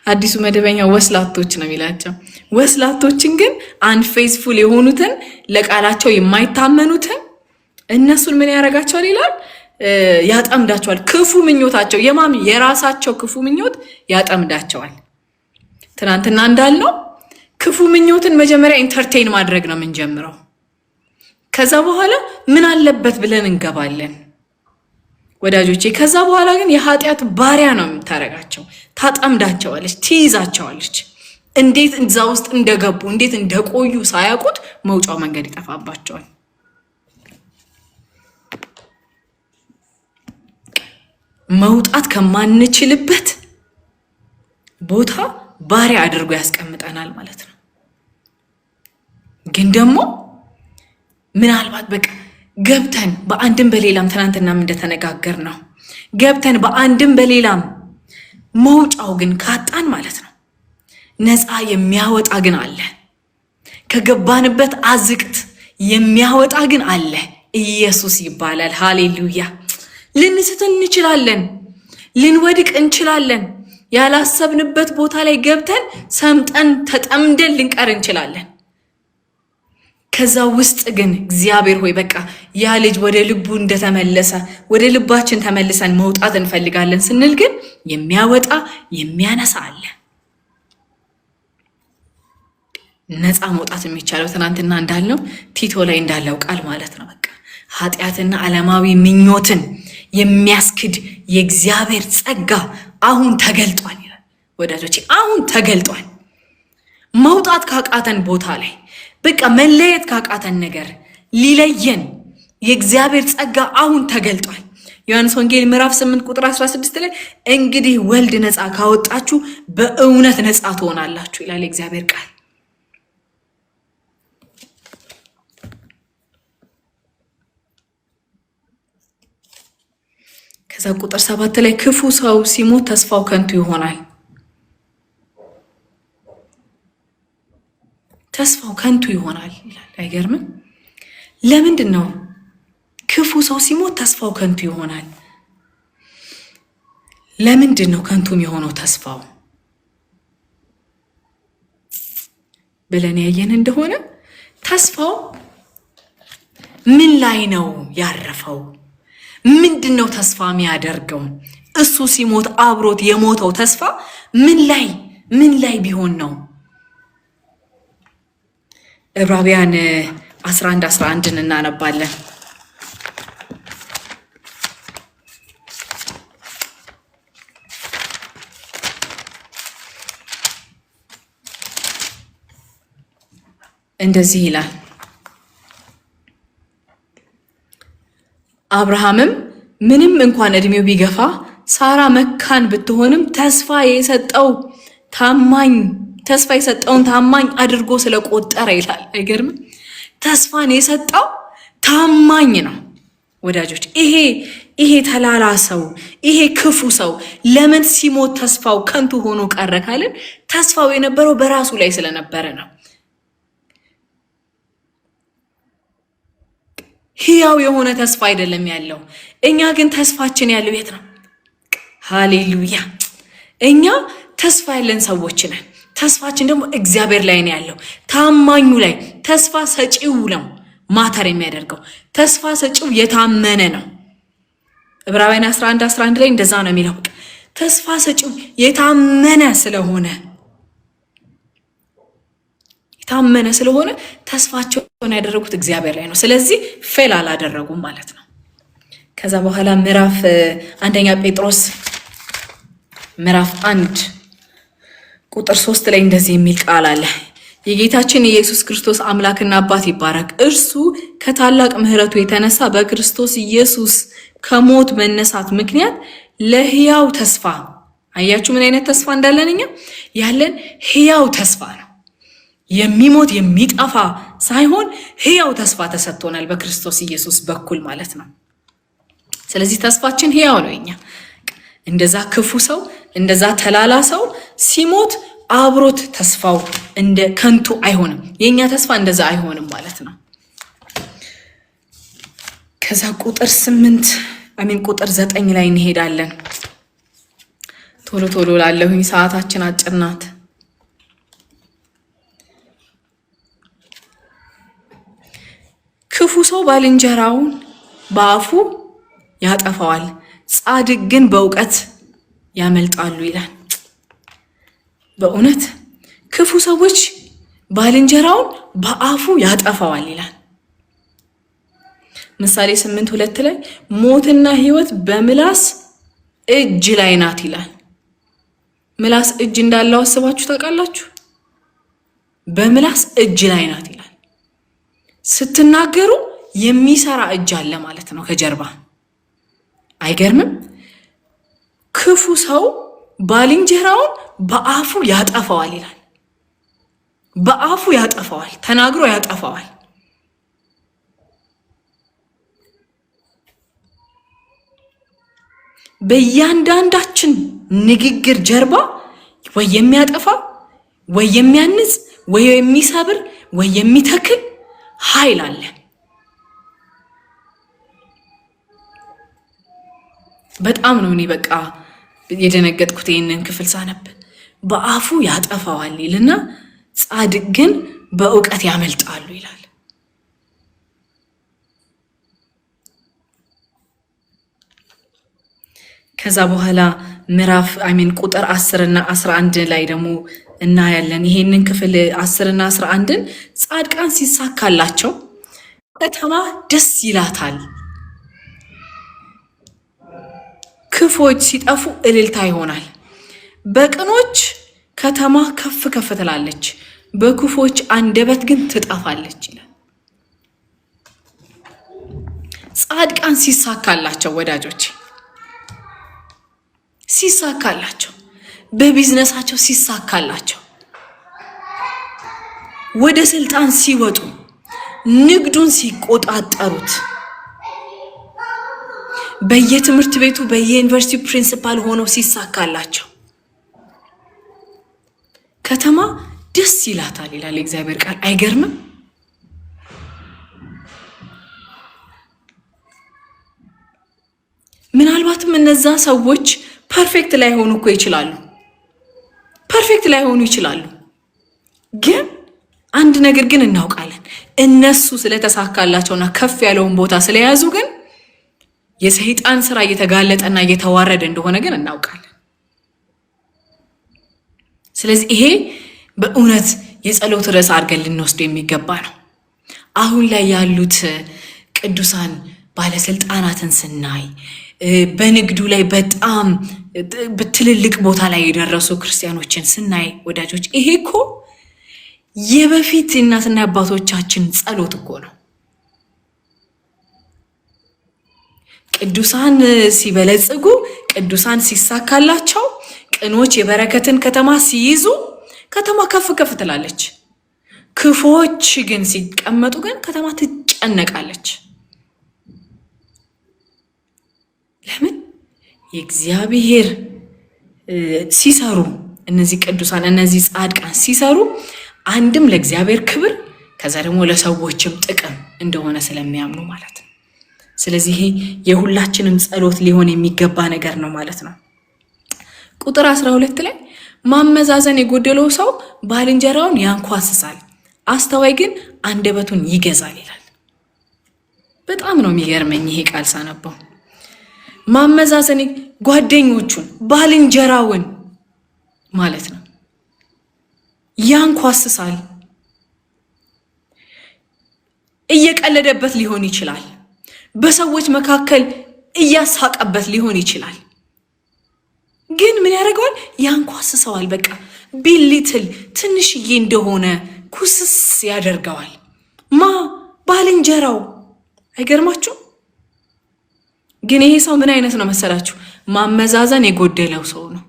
Speaker 1: አዲሱ መደበኛ ወስላቶች ነው የሚላቸው። ወስላቶችን ግን አንፌስፉል የሆኑትን፣ ለቃላቸው የማይታመኑትን እነሱን ምን ያደርጋቸዋል ይላል? ያጠምዳቸዋል። ክፉ ምኞታቸው የራሳቸው ክፉ ምኞት ያጠምዳቸዋል። ትናንትና እንዳልነው ክፉ ምኞትን መጀመሪያ ኢንተርቴይን ማድረግ ነው የምንጀምረው። ከዛ በኋላ ምን አለበት ብለን እንገባለን ወዳጆቼ። ከዛ በኋላ ግን የኃጢአት ባሪያ ነው የምታረጋቸው። ታጠምዳቸዋለች፣ ትይዛቸዋለች። እንዴት እዛ ውስጥ እንደገቡ እንዴት እንደቆዩ ሳያውቁት መውጫው መንገድ ይጠፋባቸዋል። መውጣት ከማንችልበት ቦታ ባሪያ አድርጎ ያስቀምጠናል ማለት ነው። ግን ደግሞ ምናልባት በቃ ገብተን በአንድም በሌላም ትናንትናም እንደተነጋገር ነው ገብተን በአንድም በሌላም መውጫው ግን ካጣን ማለት ነው ነፃ የሚያወጣ ግን አለ። ከገባንበት አዝቅት የሚያወጣ ግን አለ። ኢየሱስ ይባላል። ሃሌሉያ። ልንስት እንችላለን፣ ልንወድቅ እንችላለን። ያላሰብንበት ቦታ ላይ ገብተን ሰምጠን ተጠምደን ልንቀር እንችላለን። ከዛ ውስጥ ግን እግዚአብሔር ሆይ በቃ ያ ልጅ ወደ ልቡ እንደተመለሰ ወደ ልባችን ተመልሰን መውጣት እንፈልጋለን ስንል ግን የሚያወጣ የሚያነሳ አለ። ነፃ መውጣት የሚቻለው ትናንትና እንዳልነው ቲቶ ላይ እንዳለው ቃል ማለት ነው። በቃ ኃጢአትና ዓለማዊ ምኞትን የሚያስክድ የእግዚአብሔር ጸጋ አሁን ተገልጧል ይላል። ወዳጆቼ አሁን ተገልጧል። መውጣት ካቃተን ቦታ ላይ በቃ መለየት ካቃተን ነገር ሊለየን የእግዚአብሔር ጸጋ አሁን ተገልጧል። ዮሐንስ ወንጌል ምዕራፍ 8 ቁጥር 16 ላይ እንግዲህ ወልድ ነፃ ካወጣችሁ በእውነት ነፃ ትሆናላችሁ ይላል የእግዚአብሔር ቃል። ቁጥር 7 ላይ ክፉ ሰው ሲሞት ተስፋው ከንቱ ይሆናል። ተስፋው ከንቱ ይሆናል ይላል። አይገርምም? ለምንድን ነው ክፉ ሰው ሲሞት ተስፋው ከንቱ ይሆናል? ለምንድን ነው ከንቱ የሚሆነው ተስፋው ብለን ያየን እንደሆነ ተስፋው ምን ላይ ነው ያረፈው? ምንድነው ተስፋ የሚያደርገው? እሱ ሲሞት አብሮት የሞተው ተስፋ ምን ላይ ቢሆን ነው? ዕብራውያን 11:11 እናነባለን። እንደዚህ ይላል፣ አብርሃምም ምንም እንኳን እድሜው ቢገፋ ሳራ መካን ብትሆንም ተስፋ የሰጠውን ታማኝ አድርጎ ስለቆጠረ ይላል። አይገርምም? ተስፋን የሰጠው ታማኝ ነው ወዳጆች። ይሄ ተላላ ሰው፣ ይሄ ክፉ ሰው ለምን ሲሞት ተስፋው ከንቱ ሆኖ ቀረ ካልን ተስፋው የነበረው በራሱ ላይ ስለነበረ ነው። ሕያው የሆነ ተስፋ አይደለም ያለው። እኛ ግን ተስፋችን ያለው የት ነው? ሃሌሉያ! እኛ ተስፋ ያለን ሰዎች ነን። ተስፋችን ደግሞ እግዚአብሔር ላይ ነው ያለው፣ ታማኙ ላይ። ተስፋ ሰጪው ነው ማተር የሚያደርገው። ተስፋ ሰጪው የታመነ ነው። ዕብራውያን 11:11 ላይ እንደዛ ነው የሚለው። ተስፋ ሰጪው የታመነ ስለሆነ ተስፋቸውን ያደረጉት እግዚአብሔር ላይ ነው። ስለዚህ ፌል አላደረጉም ማለት ነው። ከዛ በኋላ ምዕራፍ 1 ጴጥሮስ ምዕራፍ 1 ቁጥር 3 ላይ እንደዚህ የሚል ቃል አለ። የጌታችን የኢየሱስ ክርስቶስ አምላክና አባት ይባረክ። እርሱ ከታላቅ ምሕረቱ የተነሳ በክርስቶስ ኢየሱስ ከሞት መነሳት ምክንያት ለሕያው ተስፋ፣ አያችሁ ምን አይነት ተስፋ እንዳለን? እኛ ያለን ሕያው ተስፋ ነው። የሚሞት የሚጠፋ ሳይሆን ሕያው ተስፋ ተሰጥቶናል በክርስቶስ ኢየሱስ በኩል ማለት ነው። ስለዚህ ተስፋችን ሕያው ነው። እኛ እንደዛ ክፉ ሰው፣ እንደዛ ተላላ ሰው ሲሞት አብሮት ተስፋው እንደ ከንቱ አይሆንም። የኛ ተስፋ እንደዛ አይሆንም ማለት ነው። ከዛ ቁጥር 9 ላይ እንሄዳለን። ቶሎ ላለሁኝ ሰዓታችን አጭር ናት። ክፉ ሰው ባልንጀራውን በአፉ ያጠፋዋል፣ ጻድቅ ግን በእውቀት ያመልጣሉ ይላል። በእውነት ክፉ ሰዎች ባልንጀራውን በአፉ ያጠፋዋል ይላል። ምሳሌ 8:2 ላይ ሞትና ሕይወት በምላስ እጅ ላይ ናት ይላል። ምላስ እጅ እንዳለው አስባችሁ ታውቃላችሁ? በምላስ እጅ ላይ ናት ይላል። ስትናገሩ የሚሰራ እጅ አለ ማለት ነው ከጀርባ። አይገርምም? ክፉ ሰው ባልንጀራውን በአፉ ያጠፋዋል ይላል። በአፉ ያጠፋዋል፣ ተናግሮ ያጠፋዋል። በእያንዳንዳችን ንግግር ጀርባ ወይ የሚያጠፋ ወይ የሚያንጽ ወይ የሚሰብር ወይ የሚተክል ኃይል አለ። በጣም ነው እኔ በቃ የደነገጥኩት ይህንን ክፍል ሳነብ። በአፉ ያጠፋዋል ይልና ጻድቅ ግን በእውቀት ያመልጣሉ ይላል። ከዛ በኋላ ቁጥር 10 እና 11 ላይ ደግሞ እናያለን። ይሄንን ክፍል 10 እና 11ን ጻድቃን ሲሳካላቸው ከተማ ደስ ይላታል፣ ክፎች ሲጠፉ እልልታ ይሆናል። በቅኖች ከተማ ከፍ ከፍ ትላለች፣ በክፎች አንደበት ግን ትጠፋለች ይላል። ጻድቃን ሲሳካላቸው ወዳጆች፣ ሲሳካላቸው፣ በቢዝነሳቸው ሲሳካላቸው፣ ወደ ስልጣን ሲወጡ፣ ንግዱን ሲቆጣጠሩት፣ በየትምህርት ቤቱ በየዩኒቨርሲቲ ፕሪንሲፓል ሆነው ሲሳካላቸው ከተማ ደስ ይላታል ይላል እግዚአብሔር ቃል። አይገርምም? ምናልባትም እነዛ ሰዎች ፐርፌክት ላይሆኑ እኮ ይችላሉ። ፐርፌክት ላይሆኑ ይችላሉ። ግን አንድ ነገር ግን እናውቃለን። እነሱ ስለተሳካላቸውና ከፍ ያለውን ቦታ ስለያዙ ግን የሰይጣን ስራ እየተጋለጠና እየተዋረደ እንደሆነ ግን እናውቃለን። ስለዚህ ይሄ በእውነት የጸሎት ርዕስ አድርገን ልንወስድ የሚገባ ነው። አሁን ላይ ያሉት ቅዱሳን ባለስልጣናትን ስናይ፣ በንግዱ ላይ በጣም በትልልቅ ቦታ ላይ የደረሱ ክርስቲያኖችን ስናይ ወዳጆች፣ ይሄ እኮ የበፊት እናትና አባቶቻችን ጸሎት እኮ ነው። ቅዱሳን ሲበለጽጉ፣ ቅዱሳን ሲሳካላቸው፣ ቅኖች የበረከትን ከተማ ሲይዙ ከተማ ከፍ ከፍ ትላለች። ክፉዎች ግን ሲቀመጡ ግን ከተማ ትጨነቃለች። ለምን? የእግዚአብሔር ሲሰሩ እነዚህ ቅዱሳን እነዚህ ጻድቃን ሲሰሩ አንድም ለእግዚአብሔር ክብር ከዛ ደግሞ ለሰዎችም ጥቅም እንደሆነ ስለሚያምኑ ማለት ነው። ስለዚህ የሁላችንም ጸሎት ሊሆን የሚገባ ነገር ነው ማለት ነው። ቁጥር 12 ላይ ማመዛዘን የጎደለው ሰው ባልንጀራውን ያንኳስሳል፣ አስተዋይ ግን አንደበቱን ይገዛል ይላል። በጣም ነው የሚገርመኝ ይሄ ቃል ሳነበው። ማመዛዘን ጓደኞቹን ባልንጀራውን ማለት ነው ያንኳስሳል። እየቀለደበት ሊሆን ይችላል። በሰዎች መካከል እያሳቀበት ሊሆን ይችላል። ግን ምን ያደርገዋል? ያንኳስሰዋል። በቃ ቢሊትል ትንሽዬ እንደሆነ ኩስስ ያደርገዋል። ባልንጀራው። አይገርማችሁ? ግን ይሄ ሰው ምን አይነት ነው መሰላችሁ? ማመዛዘን የጎደለው ሰው ነው።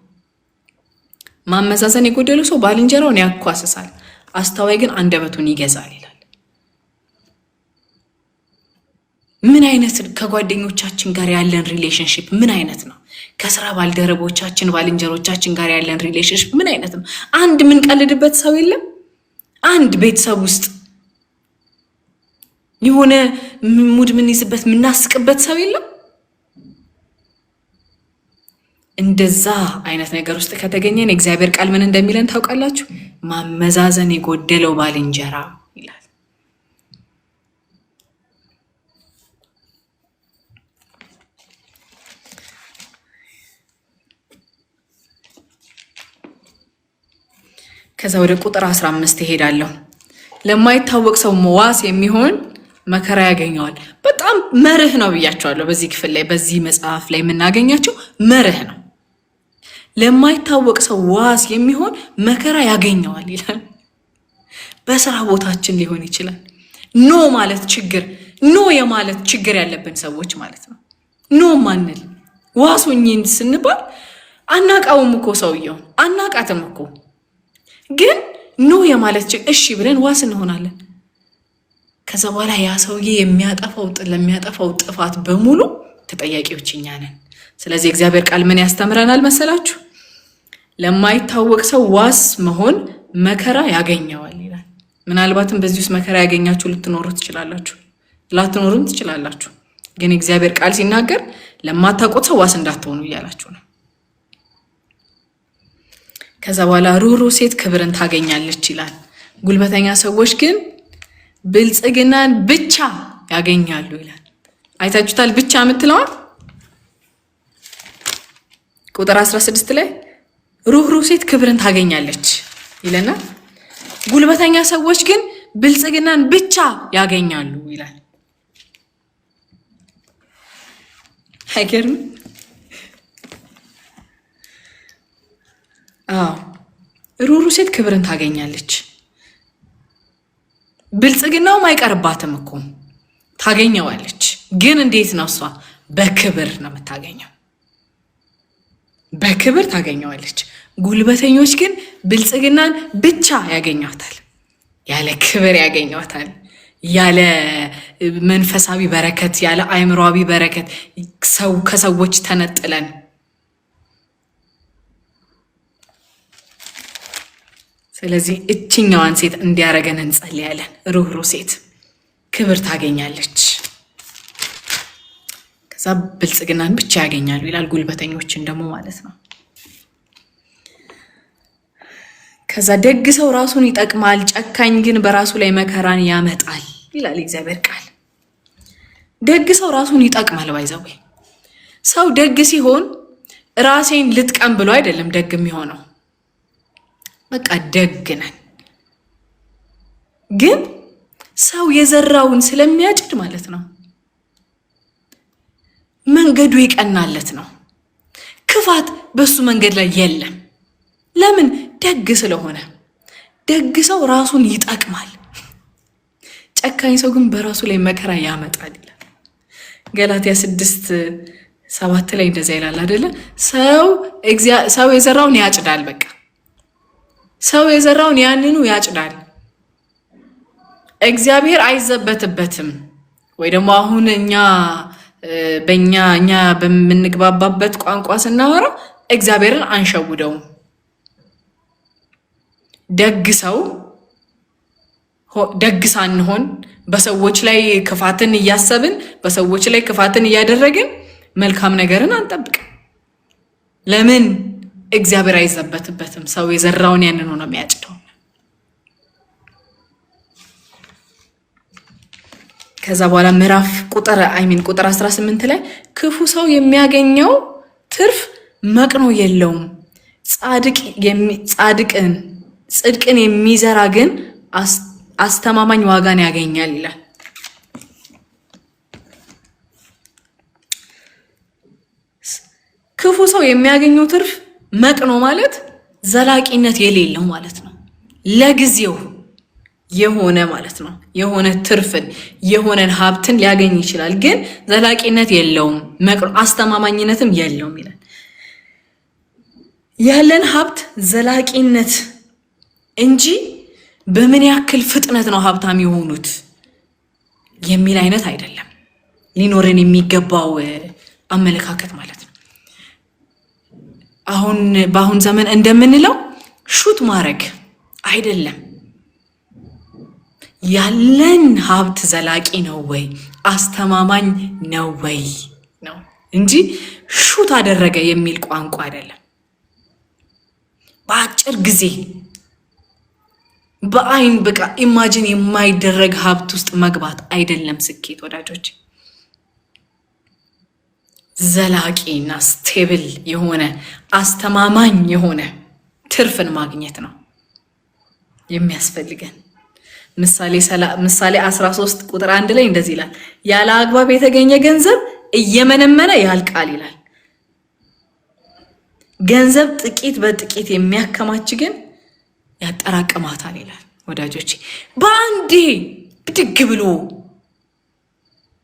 Speaker 1: ማመዛዘን የጎደለው ሰው ባልንጀራውን ያኳስሳል፣ አስተዋይ ግን አንደበቱን ይገዛል ይላል። ምን አይነት ከጓደኞቻችን ጋር ያለን ሪሌሽንሽፕ ምን አይነት ነው? ከስራ ባልደረቦቻችን ባልንጀሮቻችን ጋር ያለን ሪሌሽንሽፕ ምን አይነት ነው? አንድ የምንቀልድበት ሰው የለም? አንድ ቤተሰብ ውስጥ የሆነ ሙድ የምንይዝበት የምናስቅበት ሰው የለም? እንደዛ አይነት ነገር ውስጥ ከተገኘን የእግዚአብሔር ቃል ምን እንደሚለን ታውቃላችሁ? ማመዛዘን የጎደለው ባልንጀራ ይላል። ከዛ ወደ ቁጥር 15 ይሄዳለሁ። ለማይታወቅ ሰው ዋስ የሚሆን መከራ ያገኘዋል። በጣም መርህ ነው ብያቸዋለሁ። በዚህ ክፍል ላይ በዚህ መጽሐፍ ላይ የምናገኛቸው መርህ ነው። ለማይታወቅ ሰው ዋስ የሚሆን መከራ ያገኘዋል ይላል። በስራ ቦታችን ሊሆን ይችላል። ኖ ማለት ችግር ኖ የማለት ችግር ያለብን ሰዎች ማለት ነው። ኖ ማንል ዋሱኝን ስንባል አናቃውም እኮ ሰውየው አናቃትም እኮ ግን ኖ የማለት እሺ ብለን ዋስ እንሆናለን። ከዛ በኋላ ያ ሰውዬ ለሚያጠፋው ጥፋት በሙሉ ተጠያቂዎች እኛ ነን። ስለዚህ እግዚአብሔር ቃል ምን ያስተምረናል መሰላችሁ? ለማይታወቅ ሰው ዋስ መሆን መከራ ያገኘዋል ይላል። ምናልባትም በዚህ ውስጥ መከራ ያገኛችሁ ልትኖሩ ትችላላችሁ፣ ላትኖሩም ትችላላችሁ። ግን እግዚአብሔር ቃል ሲናገር ለማታውቁት ሰው ዋስ እንዳትሆኑ እያላችሁ ነው። ከዛ በኋላ ሩህሩህ ሴት ክብርን ታገኛለች ይላል። ጉልበተኛ ሰዎች ግን ብልጽግናን ብቻ ያገኛሉ ይላል። አይታችሁታል? ብቻ የምትለዋል ቁጥር 16 ላይ ሩህሩህ ሴት ክብርን ታገኛለች ይለና ጉልበተኛ ሰዎች ግን ብልጽግናን ብቻ ያገኛሉ ይላል። አይገርም? ሩህሩህ ሴት ክብርን ታገኛለች። ብልጽግናውም አይቀርባትም እኮ ታገኘዋለች። ግን እንዴት ነው? እሷ በክብር ነው የምታገኘው። በክብር ታገኘዋለች። ጉልበተኞች ግን ብልጽግናን ብቻ ያገኟታል፣ ያለ ክብር ያገኟታል። ያለ መንፈሳዊ በረከት ያለ አእምሮአዊ በረከት ሰው ከሰዎች ተነጥለን ስለዚህ እችኛዋን ሴት እንዲያረገን እንጸልያለን። ሩህሩህ ሴት ክብር ታገኛለች፣ ከዛ ብልጽግናን ብቻ ያገኛሉ ይላል። ጉልበተኞችን ደግሞ ማለት ነው። ከዛ ደግ ሰው ራሱን ይጠቅማል፣ ጨካኝ ግን በራሱ ላይ መከራን ያመጣል ይላል እግዚአብሔር ቃል። ደግ ሰው ራሱን ይጠቅማል። ባይዘው ሰው ደግ ሲሆን ራሴን ልጥቀም ብሎ አይደለም ደግ የሚሆነው። በቃ ደግ ነን፣ ግን ሰው የዘራውን ስለሚያጭድ ማለት ነው። መንገዱ ይቀናለት ነው። ክፋት በሱ መንገድ ላይ የለም። ለምን? ደግ ስለሆነ። ደግ ሰው ራሱን ይጠቅማል፣ ጨካኝ ሰው ግን በራሱ ላይ መከራ ያመጣል ይላል። ገላትያ 6:7 ላይ እንደዛ ይላል አይደለ? ሰው የዘራውን ያጭዳል። በቃ ሰው የዘራውን ያንኑ ያጭዳል። እግዚአብሔር አይዘበትበትም። ወይ ደግሞ አሁን እኛ በምንግባባበት ቋንቋ ስናወራ እግዚአብሔርን አንሸውደውም። ደግ ሳንሆን በሰዎች ላይ ክፋትን እያሰብን በሰዎች ላይ ክፋትን እያደረግን መልካም ነገርን አንጠብቅም። ለምን? እግዚአብሔር አይዘበትበትም። ሰው የዘራውን ያንን ነው የሚያጭደው። ከዛ በኋላ ምዕራፍ ቁጥር 18 ላይ ክፉ ሰው የሚያገኘው ትርፍ መቅኖ የለውም፣ ጽድቅን የሚዘራ ግን አስተማማኝ ዋጋን ያገኛል ይላል። ክፉ ሰው የሚያገኘው ትርፍ መቅኖ ማለት ዘላቂነት የሌለው ማለት ነው። ለጊዜው የሆነ ማለት ነው። የሆነ ትርፍን የሆነን ሀብትን ሊያገኝ ይችላል፣ ግን ዘላቂነት የለውም፣ መቅኖ አስተማማኝነትም የለውም ይላል። ያለን ሀብት ዘላቂነት እንጂ በምን ያክል ፍጥነት ነው ሀብታም የሆኑት የሚል አይነት አይደለም ሊኖረን የሚገባው አመለካከት ማለት ነው። በአሁን ዘመን እንደምንለው ሹት ማድረግ አይደለም። ያለን ሀብት ዘላቂ ነው ወይ አስተማማኝ ነው ወይ ነው እንጂ ሹት አደረገ የሚል ቋንቋ አይደለም። በአጭር ጊዜ በአይን በቃ ኢማጂን የማይደረግ ሀብት ውስጥ መግባት አይደለም ስኬት ወዳጆች። ዘላቂና ስቴብል የሆነ አስተማማኝ የሆነ ትርፍን ማግኘት ነው የሚያስፈልገን። ምሳሌ 13:1 ላይ እንደዚህ ይላል፣ ያለ አግባብ የተገኘ ገንዘብ እየመነመነ ያልቃል ይላል። ገንዘብ ጥቂት በጥቂት የሚያከማች ግን ያጠራቅማታል ይላል። ወዳጆቼ በአንዴ ብድግ ብሎ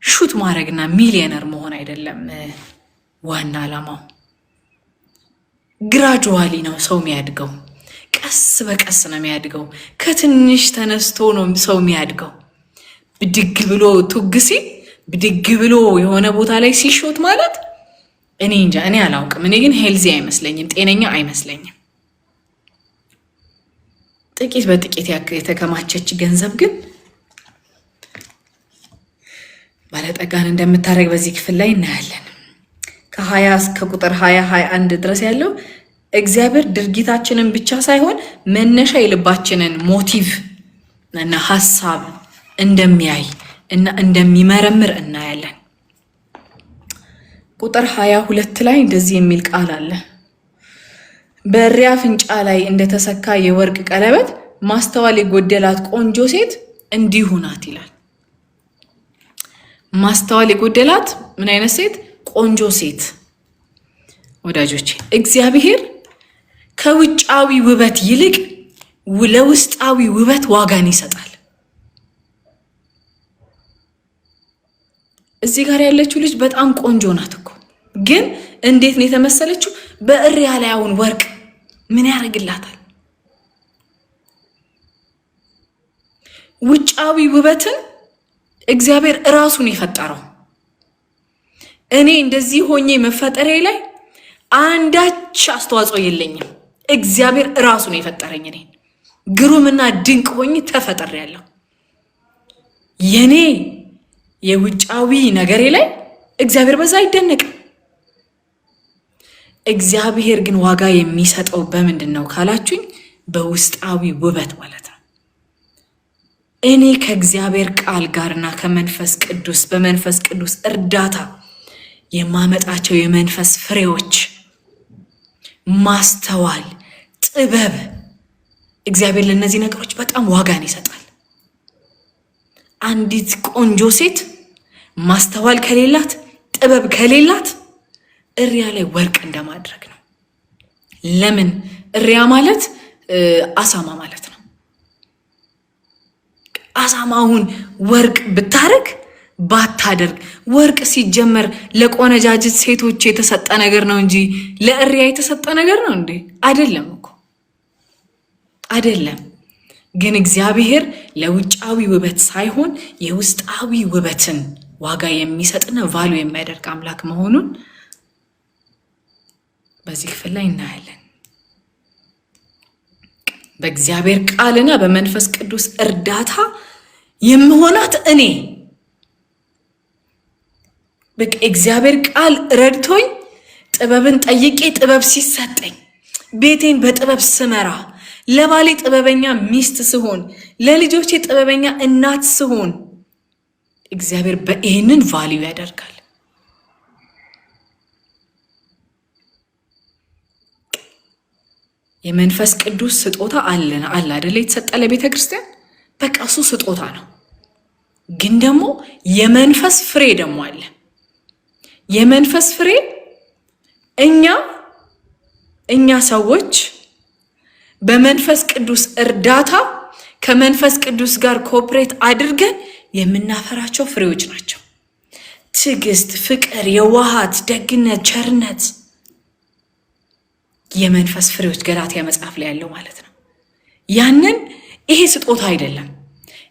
Speaker 1: ሹት ማድረግና ሚሊዮነር መሆን አይደለም ዋና ዓላማው። ግራጁዋሊ ነው ሰው የሚያድገው፣ ቀስ በቀስ ነው የሚያድገው። ከትንሽ ተነስቶ ነው ሰው የሚያድገው። ብድግ ብሎ ቱግሲ ብድግ ብሎ የሆነ ቦታ ላይ ሲሾት ማለት እኔ እንጃ፣ እኔ አላውቅም። እኔ ግን ሄልዚ አይመስለኝም፣ ጤነኛ አይመስለኝም። ጥቂት በጥቂት የተከማቸች ገንዘብ ግን ባለጠጋን እንደምታደርግ በዚህ ክፍል ላይ እናያለን። ከ20 እስከ ቁጥር 20-21 ድረስ ያለው እግዚአብሔር ድርጊታችንን ብቻ ሳይሆን መነሻ የልባችንን ሞቲቭ እና ሀሳብ እንደሚያይ እና እንደሚመረምር እናያለን። ቁጥር 22 ላይ እንደዚህ የሚል ቃል አለ። በእሪያ አፍንጫ ላይ እንደተሰካ የወርቅ ቀለበት ማስተዋል የጎደላት ቆንጆ ሴት እንዲሁ ናት ይላል። ማስተዋል የጎደላት ምን አይነት ሴት? ቆንጆ ሴት። ወዳጆቼ እግዚአብሔር ከውጫዊ ውበት ይልቅ ለውስጣዊ ውበት ዋጋን ይሰጣል። እዚህ ጋር ያለችው ልጅ በጣም ቆንጆ ናት እኮ፣ ግን እንዴት ነው የተመሰለችው? በእሪያ ላይ አሁን ወርቅ ምን ያደርግላታል? ውጫዊ ውበትን እግዚአብሔር ራሱን የፈጠረው። እኔ እንደዚህ ሆኜ መፈጠሬ ላይ አንዳች አስተዋጽኦ የለኝም። እግዚአብሔር ራሱን የፈጠረኝ እኔ ግሩምና ድንቅ ሆኜ ተፈጥሬያለሁ። የኔ የውጫዊ ነገሬ ላይ እግዚአብሔር በዛ አይደነቅም። እግዚአብሔር ግን ዋጋ የሚሰጠው በምንድን ነው ካላችሁኝ፣ በውስጣዊ ውበት ማለት ነው። እኔ ከእግዚአብሔር ቃል ጋርና በመንፈስ ቅዱስ እርዳታ የማመጣቸው የመንፈስ ፍሬዎች፣ ማስተዋል፣ ጥበብ፣ እግዚአብሔር ለእነዚህ ነገሮች በጣም ዋጋን ይሰጣል። አንዲት ቆንጆ ሴት ማስተዋል ከሌላት፣ ጥበብ ከሌላት እሪያ ላይ ወርቅ እንደማድረግ ነው። ለምን? እሪያ ማለት አሳማ ማለት ነው። አሳማውን ወርቅ ብታረግ ባታደርግ፣ ወርቅ ሲጀመር ለቆነጃጅት ሴቶች የተሰጠ ነገር ነው እንጂ ለእሪያ የተሰጠ ነገር ነው እንዴ? አይደለም እኮ አይደለም። ግን እግዚአብሔር ለውጫዊ ውበት ሳይሆን የውስጣዊ ውበትን ዋጋ የሚሰጥና ቫሉ የሚያደርግ አምላክ መሆኑን በዚህ ክፍል ላይ እናያለን። በእግዚአብሔር ቃልና በመንፈስ ቅዱስ እርዳታ የምሆናት እኔ በቃ እግዚአብሔር ቃል ረድቶኝ ጥበብን ጠይቄ ጥበብ ሲሰጠኝ ቤቴን በጥበብ ስመራ፣ ለባሌ ጥበበኛ ሚስት ስሆን፣ ለልጆቼ ጥበበኛ እናት ስሆን እግዚአብሔር በይህንን ቫልዩ ያደርጋል። የመንፈስ ቅዱስ ስጦታ አለ አይደል? የተሰጠ ለቤተ ክርስቲያን በቃ እሱ ስጦታ ነው። ግን ደግሞ የመንፈስ ፍሬ ደግሞ አለ። የመንፈስ ፍሬ እኛ ሰዎች በመንፈስ ቅዱስ እርዳታ ከመንፈስ ቅዱስ ጋር ኮኦፕሬት አድርገን የምናፈራቸው ፍሬዎች ናቸው። ትዕግስት፣ ፍቅር፣ የዋሃት፣ ደግነት፣ ቸርነት የመንፈስ ፍሬዎች ገላትያ መጽሐፍ ላይ ያለው ማለት ነው። ይሄ ስጦታ አይደለም።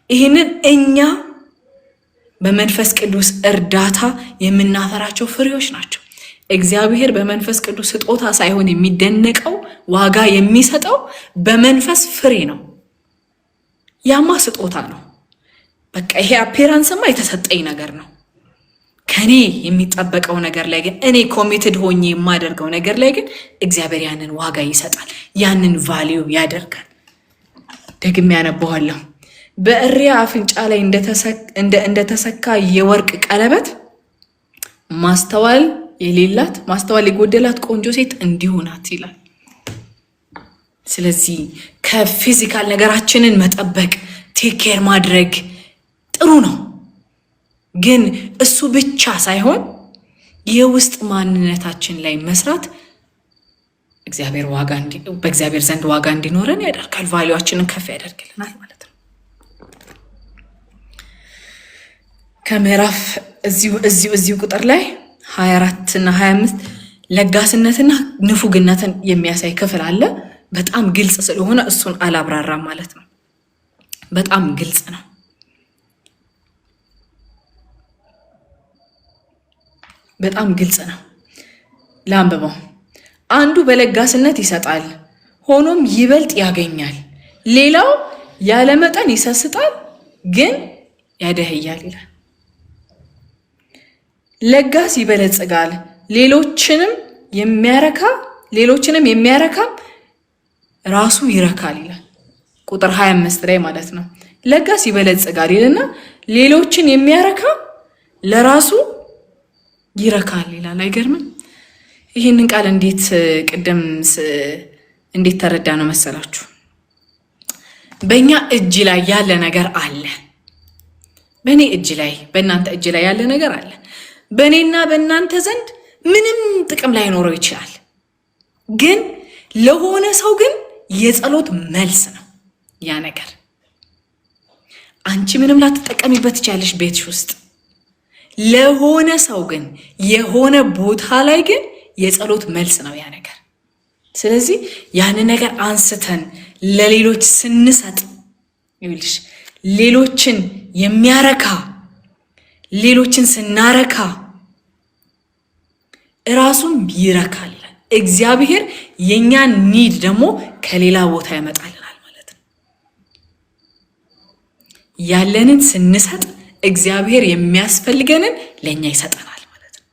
Speaker 1: ይህንን እኛ በመንፈስ ቅዱስ እርዳታ የምናፈራቸው ፍሬዎች ናቸው። እግዚአብሔር በመንፈስ ቅዱስ ስጦታ ሳይሆን የሚደነቀው ዋጋ የሚሰጠው በመንፈስ ፍሬ ነው። ያማ ስጦታ ነው። በቃ ይሄ አፒራንስማ የተሰጠኝ ነገር ነው። ከኔ የሚጠበቀው ነገር ላይ ግን እኔ ኮሚትድ ሆኜ የማደርገው ነገር ላይ ግን እግዚአብሔር ያንን ዋጋ ይሰጣል፣ ያንን ቫልዩ ያደርጋል። ደግሜ ያነበዋለሁ። በእሪያ አፍንጫ ላይ እንደተሰካ የወርቅ ቀለበት ማስተዋል የጎደላት ቆንጆ ሴት እንዲሁ ናት ይላል። ስለዚህ ከፊዚካል ነገራችንን መጠበቅ ቴክ ኬር ማድረግ ጥሩ ነው። ግን እሱ ብቻ ሳይሆን የውስጥ ማንነታችን ላይ መስራት በእግዚአብሔር ዘንድ ዋጋ እንዲኖረን ያደርጋል። ቫልዩአችንን ከፍ ያደርግልናል ማለት ነው። ከምዕራፍ እዚሁ ቁጥር ላይ 24 እና 25 ለጋስነትና ንፉግነትን የሚያሳይ ክፍል አለ። በጣም ግልጽ ስለሆነ እሱን አላብራራም ማለት ነው። በጣም ግልጽ ነው። በጣም ግልጽ ነው። ላንብበው። አንዱ በለጋስነት ይሰጣል፣ ሆኖም ይበልጥ ያገኛል። ሌላው ያለመጠን ይሰስጣል፣ ግን ያደህያል ይላል። ለጋስ ይበለጽጋል፣ ሌሎችንም የሚያረካ ራሱ ይረካል ይላል። ቁጥር 25 ላይ ማለት ነው። ለጋስ ይበለጽጋል ይልና ሌሎችን የሚያረካ ለራሱ ይረካል ይላል። አይገርምም? ይህንን ቃል እንዴት ተረዳ ነው መሰላችሁ? በእኛ እጅ ላይ ያለ ነገር አለ። በእኔ እጅ ላይ በእናንተ እጅ ላይ ያለ ነገር አለ። በእኔና በእናንተ ዘንድ ምንም ጥቅም ላይኖረው ይችላል። ግን ለሆነ ሰው ግን የጸሎት መልስ ነው ያ ነገር። አንቺ ምንም ላትጠቀሚበት ትችያለሽ ቤትሽ ውስጥ። ለሆነ ሰው ግን የሆነ ቦታ ላይ ግን የጸሎት መልስ ነው ያ ነገር። ስለዚህ ያን ነገር አንስተን ለሌሎች ስንሰጥ ይልሽ ሌሎችን የሚያረካ ሌሎችን ስናረካ ራሱም ይረካል። እግዚአብሔር የኛን ኒድ ደግሞ ከሌላ ቦታ ያመጣልናል ማለት ነው። ያለንን ስንሰጥ እግዚአብሔር የሚያስፈልገንን ለኛ ይሰጠናል ማለት ነው።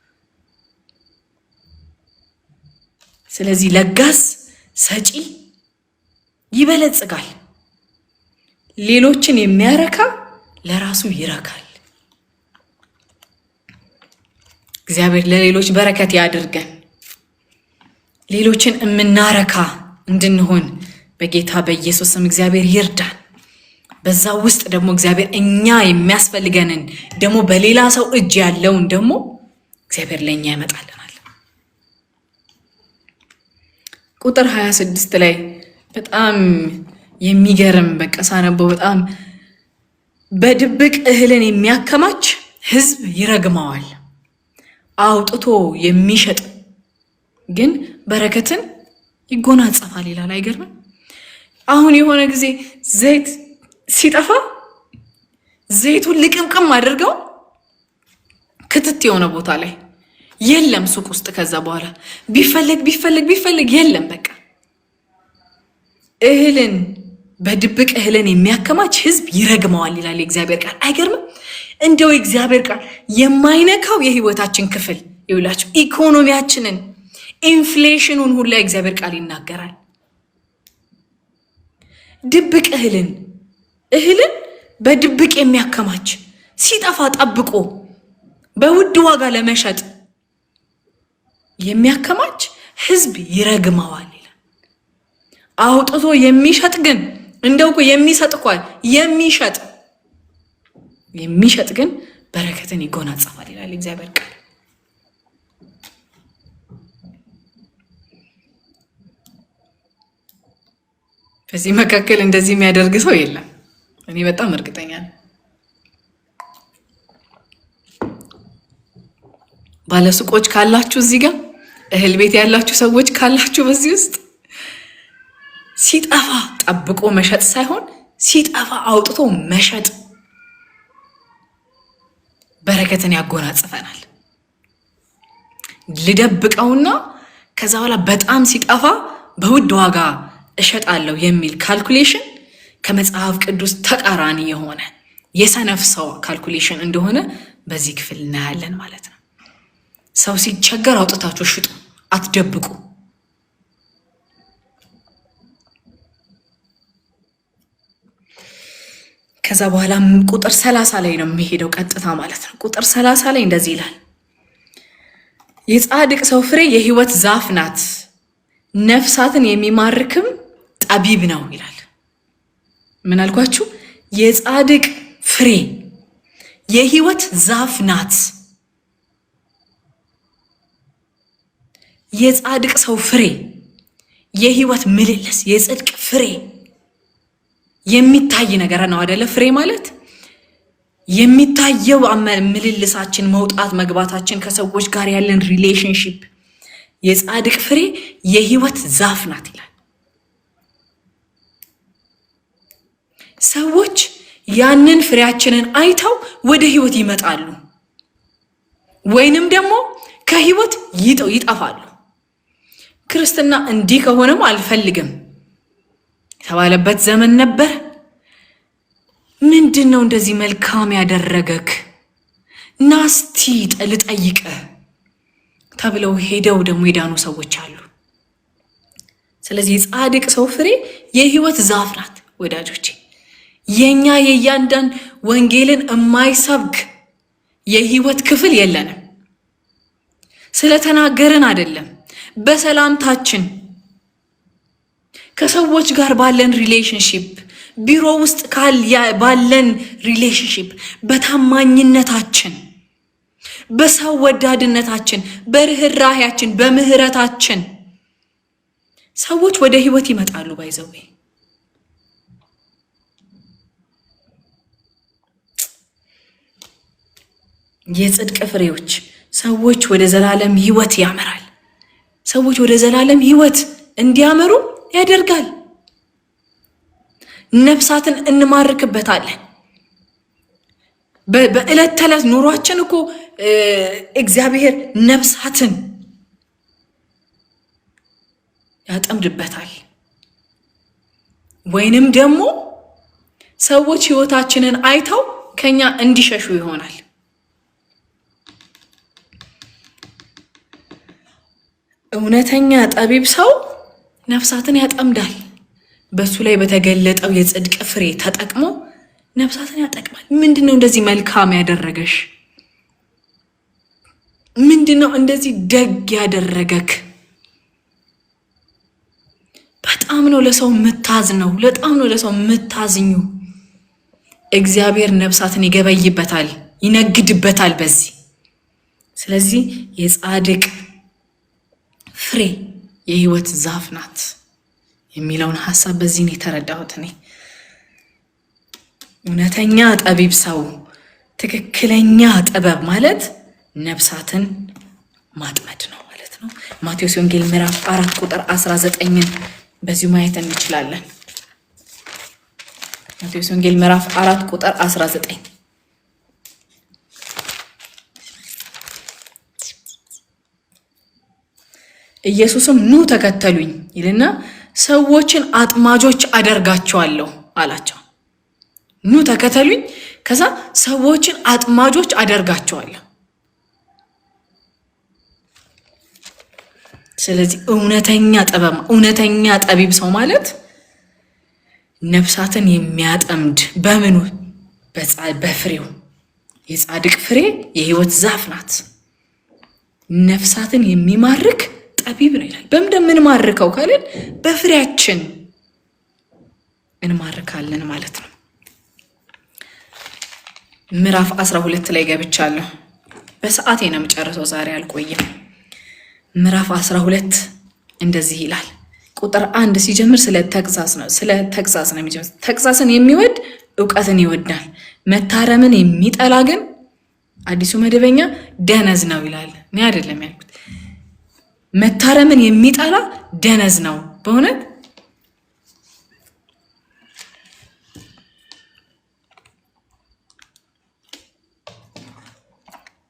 Speaker 1: ስለዚህ ለጋስ ሰጪ ይበለጽጋል። ሌሎችን የሚያረካ ለራሱ ይረካል። እግዚአብሔር ለሌሎች በረከት ያድርገን። ሌሎችን እምናረካ እንድንሆን በጌታ በኢየሱስ ስም እግዚአብሔር ይርዳን። በዛ ውስጥ ደግሞ እግዚአብሔር እኛ የሚያስፈልገንን ደግሞ በሌላ ሰው እጅ ያለውን ደግሞ እግዚአብሔር ለኛ ያመጣልናል። ቁጥር 26 ላይ በጣም የሚገርም በቃ ሳነበው በጣም በድብቅ እህልን የሚያከማች ሕዝብ ይረግመዋል። አውጥቶ የሚሸጥ ግን በረከትን ይጎናጸፋል ይላል። አይገርምም? አሁን የሆነ ጊዜ ዘይት ሲጠፋ ዘይቱን ልቅምቅም አድርገው ክትት የሆነ ቦታ ላይ የለም ሱቅ ውስጥ። ከዛ በኋላ ቢፈለግ የለም። በቃ እህልን በድብቅ እህልን የሚያከማች ሕዝብ ይረግመዋል ይላል የእግዚአብሔር ቃል። አይገርምም? እንደው የእግዚአብሔር ቃል የማይነካው የህይወታችን ክፍል ይውላችሁ ኢኮኖሚያችንን ኢንፍሌሽኑን ሁላ እግዚአብሔር ቃል ይናገራል። ድብቅ እህልን በድብቅ የሚያከማች ሲጠፋ ጠብቆ በውድ ዋጋ ለመሸጥ የሚያከማች ሕዝብ ይረግመዋል ይላል። አውጥቶ የሚሸጥ ግን እንደው እኮ የሚሰጥ ግን በረከትን ይጎናጸፋል ይላል እግዚአብሔር ቃል። በዚህ መካከል እንደዚህ የሚያደርግ ሰው የለም። እኔ በጣም እርግጠኛ ነኝ። ባለሱቆች ካላችሁ እዚህ ጋር እህል ቤት ያላችሁ ሰዎች ካላችሁ በዚህ ውስጥ ሲጠፋ ጠብቆ መሸጥ ሳይሆን ሲጠፋ አውጥቶ መሸጥ በረከትን ያጎናጽፈናል። ልደብቀውና ከዛ በኋላ በጣም ሲጠፋ በውድ ዋጋ እሸጣለሁ የሚል ካልኩሌሽን ከመጽሐፍ ቅዱስ ተቃራኒ የሆነ የሰነፍ ሰው ካልኩሌሽን እንደሆነ በዚህ ክፍል እናያለን ማለት ነው። ሰው ሲቸገር አውጥታችሁ ሽጡ፣ አትደብቁ። ከዛ በኋላ ቁጥር 30 ላይ ነው የሚሄደው ቀጥታ ማለት ነው። ቁጥር 30 ላይ እንደዚህ ይላል፣ የጻድቅ ሰው ፍሬ የሕይወት ዛፍ ናት፣ ነፍሳትን የሚማርክም ጠቢብ ነው ይላል። ምን አልኳችሁ? የጻድቅ ፍሬ የሕይወት ዛፍ ናት። የጻድቅ ሰው ፍሬ የሕይወት ምልልስ፣ የጽድቅ ፍሬ የሚታይ ነገር ነው አይደለ? ፍሬ ማለት የሚታየው ምልልሳችን፣ መውጣት መግባታችን፣ ከሰዎች ጋር ያለን ሪሌሽንሺፕ። የጻድቅ ፍሬ የሕይወት ዛፍ ናት ይላል። ሰዎች ያንን ፍሬያችንን አይተው ወደ ሕይወት ይመጣሉ ወይንም ደግሞ ከሕይወት ይጠፋሉ። ክርስትና እንዲህ ከሆነም አልፈልግም የተባለበት ዘመን ነበር። ምንድን ነው እንደዚህ መልካም ያደረገክ ናስቲ ልጠይቀ ተብለው ሄደው ደግሞ የዳኑ ሰዎች አሉ። ስለዚህ የጻድቅ ሰው ፍሬ የሕይወት ዛፍ ናት ወዳጆቼ። የኛ የእያንዳንድ ወንጌልን የማይሰብክ የሕይወት ክፍል የለንም። ስለተናገርን አይደለም፣ በሰላምታችን ከሰዎች ጋር ባለን ሪሌሽንሺፕ፣ ቢሮ ውስጥ ባለን ሪሌሽንሺፕ፣ በታማኝነታችን፣ በሰው ወዳድነታችን፣ በርህራሄያችን፣ በምህረታችን ሰዎች ወደ ሕይወት ይመጣሉ። ባይዘዌ የጽድቅ ፍሬዎች ሰዎች ወደ ዘላለም ሕይወት ያመራል። ሰዎች ወደ ዘላለም ሕይወት እንዲያመሩ ያደርጋል። ነፍሳትን እንማርክበታለን። በዕለት ተዕለት ኑሯችን እኮ እግዚአብሔር ነፍሳትን ያጠምድበታል። ወይንም ደግሞ ሰዎች ህይወታችንን አይተው ከኛ እንዲሸሹ ይሆናል። እውነተኛ ጠቢብ ሰው ነፍሳትን ያጠምዳል። በሱ ላይ በተገለጠው የጽድቅ ፍሬ ተጠቅሞ ነፍሳትን ያጠቅማል። ምንድነው እንደዚህ መልካም ያደረገሽ? ምንድነው እንደዚህ ደግ ያደረገክ? በጣም ነው ለሰው የምታዝነው፣ በጣም ነው ለሰው የምታዝኙ። እግዚአብሔር ነፍሳትን ይገበይበታል፣ ይነግድበታል በዚህ። ስለዚህ የጻድቅ ፍሬ የህይወት ዛፍ ናት የሚለውን ሐሳብ በዚህ ነው የተረዳሁት እኔ። እውነተኛ ጠቢብ ሰው፣ ትክክለኛ ጥበብ ማለት ነፍሳትን ማጥመድ ነው ማለት ነው። ማቴዎስ ወንጌል ምዕራፍ 4 ቁጥር 19ን በዚሁ ማየት እንችላለን። ማቴዎስ ወንጌል ምዕራፍ 4 ቁጥር 19 ኢየሱስም ኑ ተከተሉኝ ይልና ሰዎችን አጥማጆች አደርጋቸዋለሁ አላቸው። ኑ ተከተሉኝ፣ ከዛ ሰዎችን አጥማጆች አደርጋቸዋለሁ። ስለዚህ እውነተኛ ጠቢብ ሰው ማለት ነፍሳትን የሚያጠምድ በምኑ? በፍሬው። የጻድቅ ፍሬ የህይወት ዛፍ ናት። ነፍሳትን የሚማርክ ጠቢብ ነው ይላል። በምንድን የምንማርከው ካልን በፍሬያችን እንማርካለን ማለት ነው። ምዕራፍ 12 ላይ ገብቻለሁ። በሰዓቴ ነው የምጨርሰው፣ ዛሬ አልቆየም። ምዕራፍ 12 እንደዚህ ይላል። ቁጥር 1 ሲጀምር ስለ ተግሳጽ ነው የሚጀምር። ተግሳጽን የሚወድ ዕውቀትን ይወዳል፣ መታረምን የሚጠላ ግን አዲሱ መደበኛ ደነዝ ነው ይላል። እኔ አይደለም ያልኩት። መታረምን የሚጠላ ደነዝ ነው። በእውነት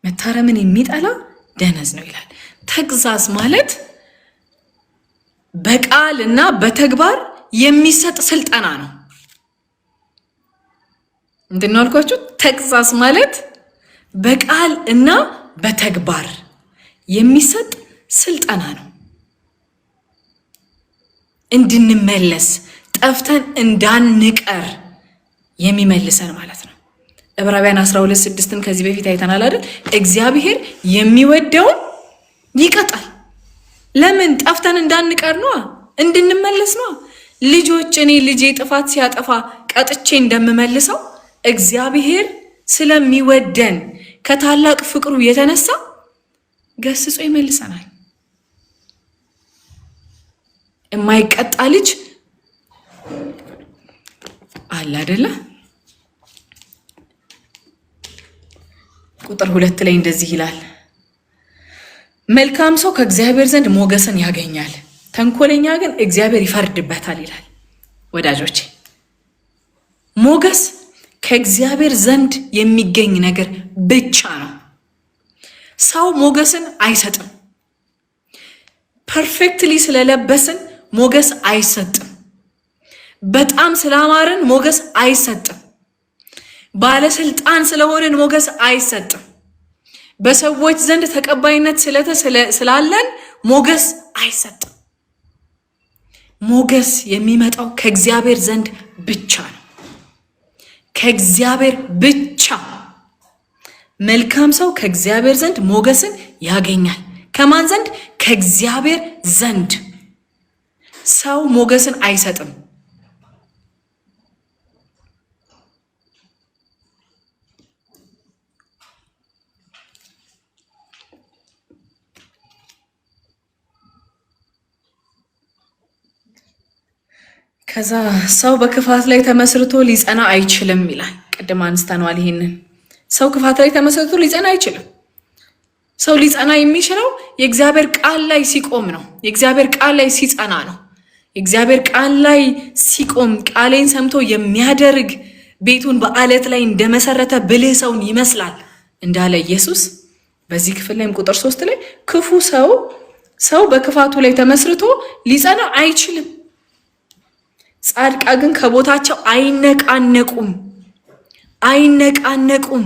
Speaker 1: መታረምን የሚጠላ ደነዝ ነው ይላል። ተግሳጽ ማለት በቃል እና በተግባር የሚሰጥ ስልጠና ነው። ምንድን ነው አልኳችሁ? ተግሳጽ ማለት በቃል እና በተግባር የሚሰጥ ስልጠና ነው። እንድንመለስ ጠፍተን እንዳንቀር የሚመልሰን ማለት ነው። ዕብራውያን 12:6ን ከዚህ በፊት አይተናል አይደል? እግዚአብሔር የሚወደውን ይቀጣል። ለምን? ጠፍተን እንዳንቀር ነው፣ እንድንመለስ ነው። እኔ ልጄ ጥፋት ሲያጠፋ ቀጥቼ እንደምመልሰው እግዚአብሔር ስለሚወደን ከታላቅ ፍቅሩ የተነሳ ገስጾ ይመልሰናል። የማይቀጣ ልጅ አለ አይደለ? ቁጥር 2 ላይ እንደዚህ ይላል፣ መልካም ሰው ከእግዚአብሔር ዘንድ ሞገስን ያገኛል፣ ተንኮለኛ ግን እግዚአብሔር ይፈርድበታል ይላል። ወዳጆቼ ሞገስ ከእግዚአብሔር ዘንድ የሚገኝ ነገር ብቻ ነው። ሰው ሞገስን አይሰጥም። ፐርፌክትሊ ስለለበስን ሞገስ አይሰጥም። በጣም ስላማርን ሞገስ አይሰጥም። ባለስልጣን ስለሆንን ሞገስ አይሰጥም። በሰዎች ዘንድ ተቀባይነት ስላለን ሞገስ አይሰጥም። ሞገስ የሚመጣው ከእግዚአብሔር ዘንድ ብቻ ነው። ከእግዚአብሔር ብቻ። መልካም ሰው ከእግዚአብሔር ዘንድ ሞገስን ያገኛል። ከማን ዘንድ? ከእግዚአብሔር ዘንድ። ሰው ሞገስን አይሰጥም። ከዛ ሰው በክፋት ላይ ተመስርቶ ሊጸና አይችልም ይላል። ቅድም አንስተነዋል ይሄንን። ሰው ክፋት ላይ ተመስርቶ ሊጸና አይችልም። ሰው ሊጸና የሚችለው የእግዚአብሔር ቃል ላይ ሲቆም ነው። የእግዚአብሔር ቃል ላይ ሲጸና ነው። የእግዚአብሔር ቃል ላይ ሲቆም ቃሌን ሰምቶ የሚያደርግ ቤቱን በአለት ላይ እንደመሰረተ ብልህ ሰውን ይመስላል እንዳለ ኢየሱስ በዚህ ክፍል ላይም ቁጥር 3 ላይ ክፉ ሰው በክፋቱ ላይ ተመስርቶ ሊጸና አይችልም። ጻድቃን ግን ከቦታቸው አይነቃነቁም።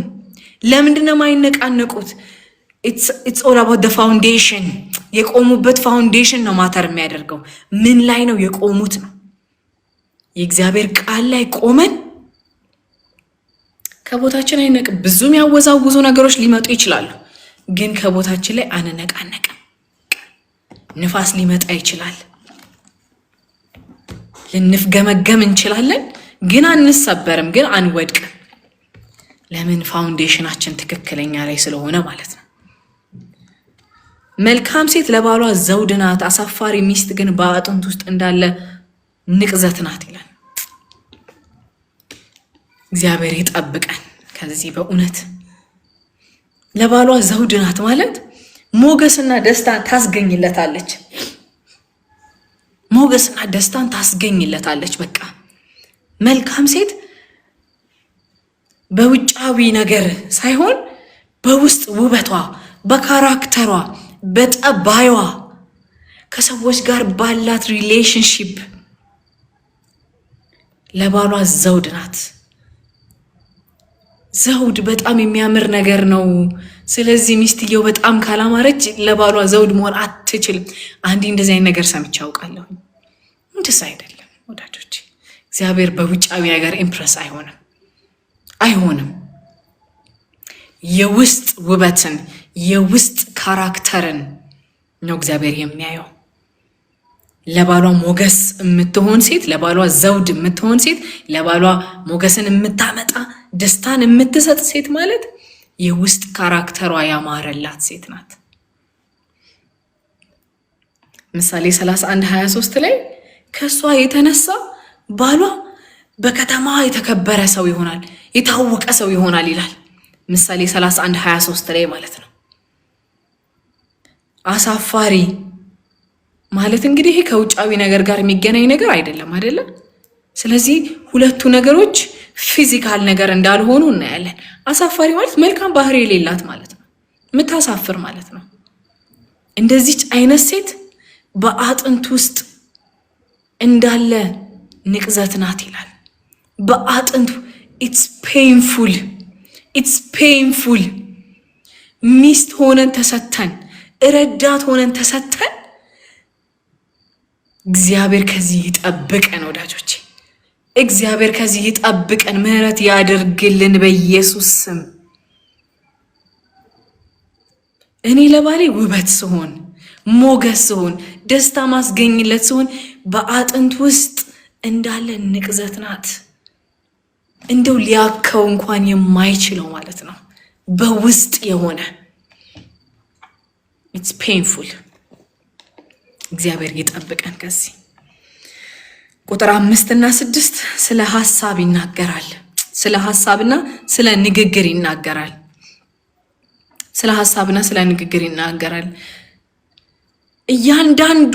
Speaker 1: ለምንድነው አይነቃነቁት? it's all about the foundation። የቆሙበት ፋውንዴሽን ነው ማተር የሚያደርገው። ምን ላይ ነው የቆሙት ነው። የእግዚአብሔር ቃል ላይ ቆመን ከቦታችን አይነቅም። ብዙም ያወዛውዙ ነገሮች ሊመጡ ይችላሉ፣ ግን ከቦታችን ላይ አንነቃነቅም። ንፋስ ሊመጣ ይችላል፣ ልንፍገመገም እንችላለን፣ ግን አንሰበርም፣ ግን አንወድቅም። ለምን? ፋውንዴሽናችን ትክክለኛ ላይ ስለሆነ ማለት ነው። መልካም ሴት ለባሏ ዘውድ ናት፣ አሳፋሪ ሚስት ግን በአጥንት ውስጥ እንዳለ ንቅዘት ናት ይላል። እግዚአብሔር ይጠብቀን ከዚህ። በእውነት ለባሏ ዘውድ ናት ማለት ሞገስና ደስታን ታስገኝለታለች። ሞገስና ደስታን ታስገኝለታለች። በቃ መልካም ሴት በውጫዊ ነገር ሳይሆን በውስጥ ውበቷ፣ በካራክተሯ፣ በጠባይዋ፣ ከሰዎች ጋር ባላት ሪሌሽንሺፕ ለባሏ ዘውድ ናት። ዘውድ በጣም የሚያምር ነገር ነው። ስለዚህ ሚስትየው በጣም ካላማረች ለባሏ ዘውድ መሆን አትችልም። አንዴ እንደዚህ አይነት ነገር ሰምቼ አውቃለሁ። እንደዛ አይደለም ወዳጆች። እግዚአብሔር በውጫዊ ነገር ኢምፕረስ አይሆንም። የውስጥ ውበትን፣ የውስጥ ካራክተርን ነው እግዚአብሔር የሚያየው። ለባሏ ሞገስ የምትሆን ሴት፣ ለባሏ ዘውድ የምትሆን ሴት፣ ለባሏ ሞገስን የምታመጣ ደስታን የምትሰጥ ሴት ማለት የውስጥ ካራክተሯ ያማረላት ሴት ናት። ምሳሌ 31:23 ላይ ከሷ የተነሳ ባሏ በከተማ የተከበረ ሰው ይሆናል፣ የታወቀ ሰው ይሆናል ይላል። ምሳሌ 31:23 ላይ ማለት ነው። አሳፋሪ ማለት እንግዲህ ይሄ ከውጫዊ ነገር ጋር የሚገናኝ ነገር አይደለም አይደለ? ስለዚህ ሁለቱ ነገሮች ፊዚካል ነገር እንዳልሆኑ እናያለን። አሳፋሪ ማለት መልካም ባህሪ የሌላት ማለት ነው፣ የምታሳፍር ማለት ነው። እንደዚች አይነት ሴት በአጥንት ውስጥ እንዳለ ንቅዘት ናት ይላል። በአጥንቱ ኢትስ ፔንፉል። ሚስት ሆነን ተሰተን፣ ረዳት ሆነን ተሰተን፣ እግዚአብሔር ከዚህ ይጠብቀን ወዳጆቼ። እግዚአብሔር ከዚህ ይጠብቀን፣ ምህረት ያደርግልን በኢየሱስ ስም። እኔ ለባሌ ውበት ስሆን፣ ሞገስ ስሆን፣ ደስታ ማስገኝለት ስሆን፣ በአጥንት ውስጥ እንዳለ ንቅዘት ናት። እንደው ሊያከው እንኳን የማይችለው ማለት ነው። በውስጥ የሆነ ኢትስ ፔንፉል። እግዚአብሔር ይጠብቀን ከዚህ። ቁጥር 5 እና 6 ስለ ሐሳብ ይናገራል። ስለ ሐሳብና ስለ ንግግር ይናገራል። ስለ ሐሳብና ስለ ንግግር ይናገራል። እያንዳንዱ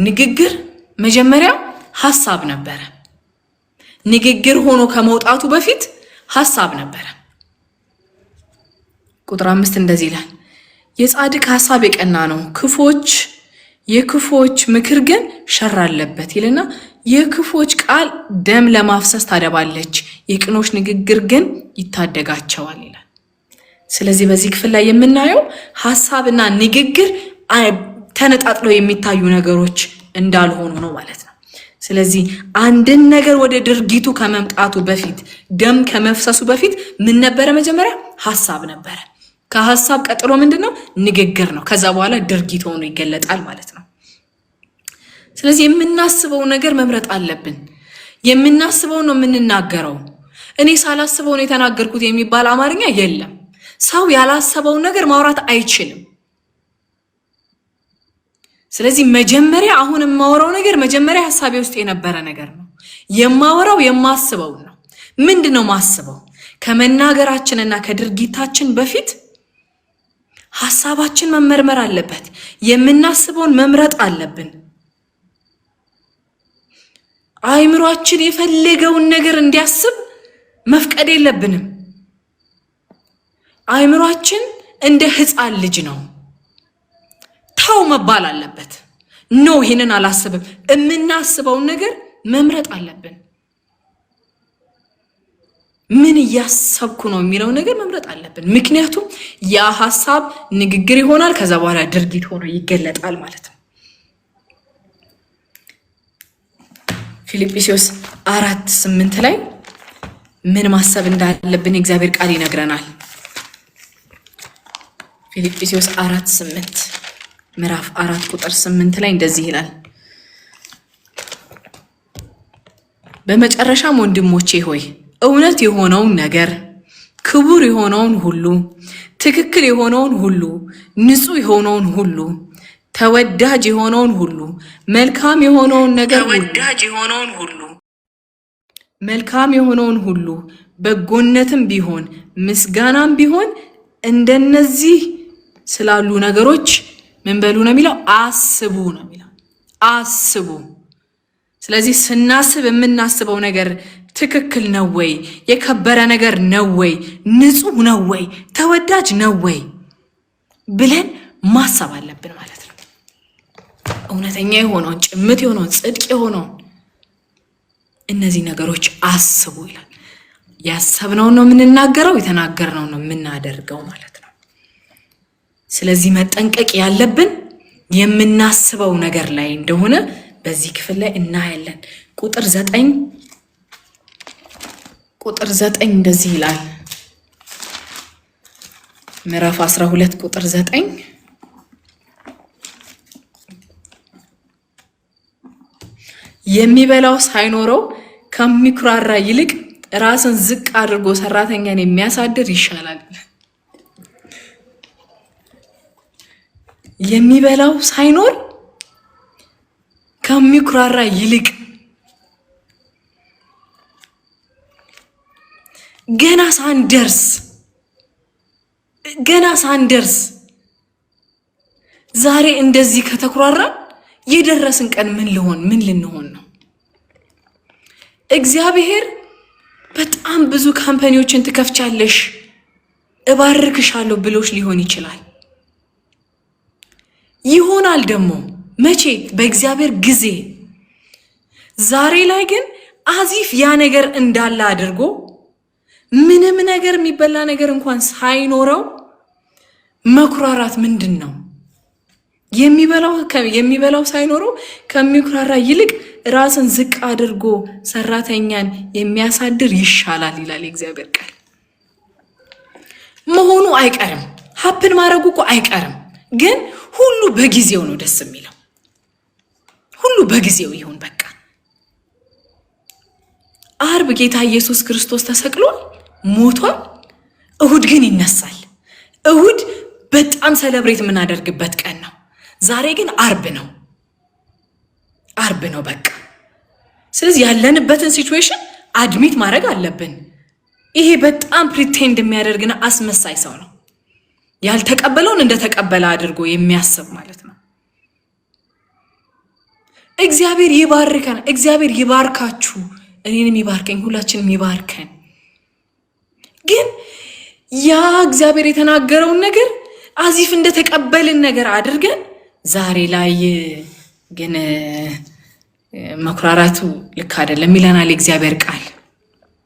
Speaker 1: ንግግር መጀመሪያ ሐሳብ ነበረ። ንግግር ሆኖ ከመውጣቱ በፊት ሐሳብ ነበረ። ቁጥር 5 እንደዚህ ይላል፣ የጻድቅ ሐሳብ የቀና ነው፣ የክፎች ምክር ግን ሸር አለበት ይልና የክፎች ቃል ደም ለማፍሰስ ታደባለች፣ የቅኖች ንግግር ግን ይታደጋቸዋል ይላል። ስለዚህ በዚህ ክፍል ላይ የምናየው ሐሳብና ንግግር ተነጣጥለው የሚታዩ ነገሮች እንዳልሆኑ ነው ማለት ነው። ስለዚህ አንድን ነገር ወደ ድርጊቱ ከመምጣቱ በፊት፣ ደም ከመፍሰሱ በፊት ምን ነበረ? መጀመሪያ ሐሳብ ነበረ። ከሐሳብ ቀጥሎ ምንድነው? ንግግር ነው። ከዛ በኋላ ድርጊት ሆኖ ይገለጣል ማለት ነው። ስለዚህ የምናስበው ነገር መምረጥ አለብን። የምናስበው ነው የምንናገረው። እኔ ሳላስበው ነው የተናገርኩት የሚባል አማርኛ የለም። ሰው ያላሰበውን ነገር ማውራት አይችልም። ስለዚህ መጀመሪያ አሁን የማወራው ነገር መጀመሪያ ሐሳቤ ውስጥ የነበረ ነገር ነው። የማወራው የማስበው ነው። ምንድነው ማስበው? ከመናገራችንና ከድርጊታችን በፊት ሐሳባችን መመርመር አለበት። የምናስበውን መምረጥ አለብን። አይምሮአችን የፈለገውን ነገር እንዲያስብ መፍቀድ የለብንም። አይምሯችን እንደ ሕፃን ልጅ ነው። ተው መባል አለበት። ኖ ይሄንን አላስብም። የምናስበውን ነገር መምረጥ አለብን። ምን እያሰብኩ ነው የሚለው ነገር መምረጥ አለብን። ምክንያቱም ያ ሐሳብ ንግግር ይሆናል፣ ከዛ በኋላ ድርጊት ሆኖ ይገለጣል ማለት ነው። ፊልጵስዩስ 4:8 ላይ ምን ማሰብ እንዳለብን እግዚአብሔር ቃል ይነግረናል። ፊልጵስዩስ 4:8 ምዕራፍ 4:8 ላይ እንደዚህ ይላል፣ በመጨረሻም ወንድሞቼ ሆይ እውነት የሆነውን ነገር፣ ክቡር የሆነውን ሁሉ፣ ትክክል የሆነውን ሁሉ፣ ንጹሕ የሆነውን ሁሉ፣ ተወዳጅ የሆነውን ሁሉ፣ መልካም የሆነውን ነገር መልካም የሆነውን ሁሉ፣ በጎነትም ቢሆን ምስጋናም ቢሆን እንደነዚህ ስላሉ ነገሮች ምን በሉ ነው የሚለው? አስቡ ነው የሚለው። አስቡ። ስለዚህ ስናስብ የምናስበው ነገር ትክክል ነው ወይ? የከበረ ነገር ነው ወይ? ንጹሕ ነው ወይ? ተወዳጅ ነው ወይ ብለን ማሰብ አለብን ማለት ነው። እውነተኛ የሆነውን፣ ጭምት የሆነውን፣ ጽድቅ የሆነውን እነዚህ ነገሮች አስቡ ይላል። ያሰብነውን ነው የምንናገረው፣ የተናገርነውን ነው የምናደርገው ማለት ነው። ስለዚህ መጠንቀቅ ያለብን የምናስበው ነገር ላይ እንደሆነ በዚህ ክፍል ላይ እናያለን። ቁጥር 9 እንደዚህ ይላል። ምዕራፍ 12 ቁጥር 9 የሚበላው ሳይኖረው ከሚኩራራ ይልቅ ራስን ዝቅ አድርጎ ሰራተኛን የሚያሳድር ይሻላል። የሚበላው ሳይኖር ከሚኩራራ ይልቅ ገና ሳንደርስ ዛሬ እንደዚህ ከተኩራራን የደረስን ቀን ምን ልንሆን ነው? እግዚአብሔር በጣም ብዙ ካምፓኒዎችን ትከፍቻለሽ እባርክሻለሁ ብሎሽ ሊሆን ይችላል። ይሆናል ደግሞ መቼ? በእግዚአብሔር ጊዜ። ዛሬ ላይ ግን አዚፍ ያ ነገር እንዳለ አድርጎ ምንም ነገር የሚበላ ነገር እንኳን ሳይኖረው መኩራራት ምንድን ነው? የሚበላው ሳይኖረው ከሚኩራራ ይልቅ ራስን ዝቅ አድርጎ ሰራተኛን የሚያሳድር ይሻላል ይላል የእግዚአብሔር ቃል። መሆኑ አይቀርም፣ ሀፕን ማድረጉ እኮ አይቀርም። ግን ሁሉ በጊዜው ነው ደስ የሚለው። ሁሉ በጊዜው ይሁን በቃ። አርብ ጌታ ኢየሱስ ክርስቶስ ተሰቅሏል፣ ሞቷል። እሁድ ግን ይነሳል። እሁድ በጣም ሰለብሬት የምናደርግበት ቀን ነው። ዛሬ ግን አርብ ነው በቃ። ስለዚህ ያለንበትን ሲቹዌሽን አድሚት ማድረግ አለብን። ይሄ በጣም ፕሪቴንድ የሚያደርግና አስመሳይ ሰው ነው። ያልተቀበለውን እንደተቀበለ አድርጎ የሚያስብ ማለት ነው። እግዚአብሔር ይባርከን። እግዚአብሔር ይባርካችሁ፣ እኔንም ይባርከኝ፣ ሁላችንም ይባርከን። ግን ያ እግዚአብሔር የተናገረውን ነገር አዚፍ እንደተቀበልን ነገር አድርገን ዛሬ ላይ ግን መኩራራቱ ልክ አይደለም ይለናል የእግዚአብሔር ቃል።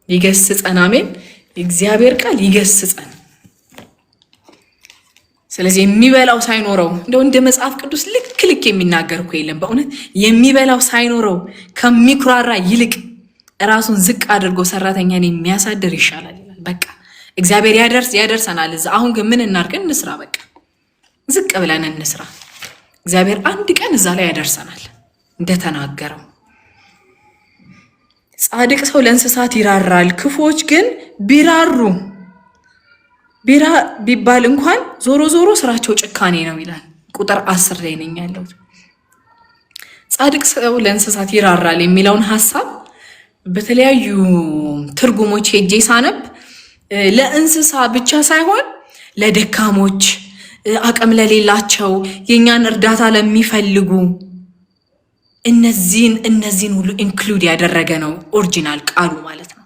Speaker 1: ይገስጸን። አሜን። የእግዚአብሔር ቃል ይገስጸን። ስለዚህ የሚበላው ሳይኖረው እንደ መጽሐፍ ቅዱስ ልክ የሚናገር እኮ የለም በእውነት። የሚበላው ሳይኖረው ከሚኩራራ ይልቅ ራሱን ዝቅ አድርጎ ሰራተኛን የሚያሳድር ይሻላል ይላል። በቃ እግዚአብሔር ያደርሰናል እዛ። አሁን ግን ምን እናድርግ? እንስራ። በቃ ዝቅ ብለን እንስራ። እግዚአብሔር አንድ ቀን እዛ ላይ ያደርሰናል እንደተናገረው። ጻድቅ ሰው ለእንስሳት ይራራል፣ ክፉዎች ግን ቢባል እንኳን ዞሮ ስራቸው ጭካኔ ነው ይላል። ቁጥር 10 ላይ ነኝ ያለሁት። ጻድቅ ሰው ለእንስሳት ይራራል የሚለውን ሐሳብ በተለያዩ ትርጉሞች ሄጄ ሳነብ ለእንስሳ ብቻ ሳይሆን ለደካሞች፣ አቅም ለሌላቸው፣ የኛን እርዳታ ለሚፈልጉ እነዚህን ሁሉ ኢንክሉድ ያደረገ ነው ኦሪጂናል ቃሉ ማለት ነው።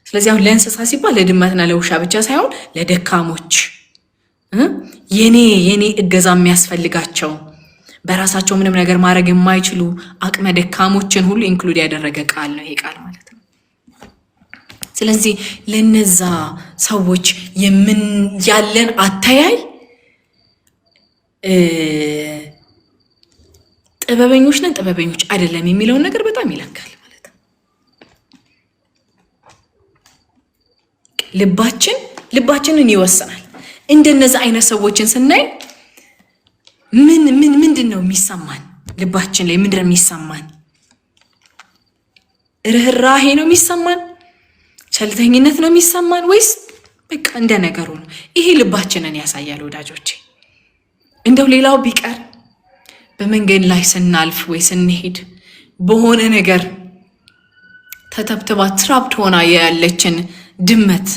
Speaker 1: ስለዚህ አሁን ለእንስሳ ሲባል ለድመትና ለውሻ ብቻ ሳይሆን ለደካሞች የኔ እገዛ የሚያስፈልጋቸው በራሳቸው ምንም ነገር ማድረግ የማይችሉ አቅመ ደካሞችን ሁሉ ኢንክሉድ ያደረገ ቃል ነው ይሄ ቃል ማለት ነው። ስለዚህ ለነዛ ሰዎች ያለን አተያይ ጥበበኞች ነን ጥበበኞች አይደለም የሚለውን ነገር በጣም ይለካል ማለት ነው። ልባችንን ይወስናል። እንደነዛ አይነት ሰዎችን ስናይ ምንድነው የሚሰማን? ልባችን ላይ ምንድነው የሚሰማን? ርህራሄ ነው የሚሰማን? ቸልተኝነት ነው የሚሰማን? ወይስ በቃ እንደ ነገሩ ነው? ይሄ ልባችንን ያሳያል ወዳጆቼ። እንደው ሌላው ቢቀር በመንገድ ላይ ስናልፍ ወይ ስንሄድ በሆነ ነገር ተተብትባ ትራፕት ሆና ያለችን ድመት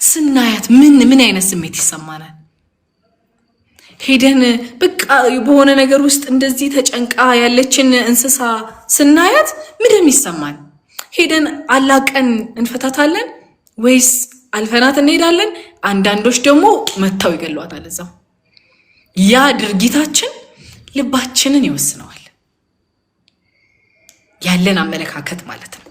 Speaker 1: ስናያት ምን አይነት ስሜት ይሰማናል? ሄደን በቃ በሆነ ነገር ውስጥ እንደዚህ ተጨንቃ ያለችን እንስሳ ስናያት ምንድን ይሰማን? ሄደን አላቀን እንፈታታለን ወይስ አልፈናት እንሄዳለን? አንዳንዶች ደግሞ መታው ይገሏታል እዛው። ያ ድርጊታችን ልባችንን ይወስነዋል፣ ያለን አመለካከት ማለት ነው።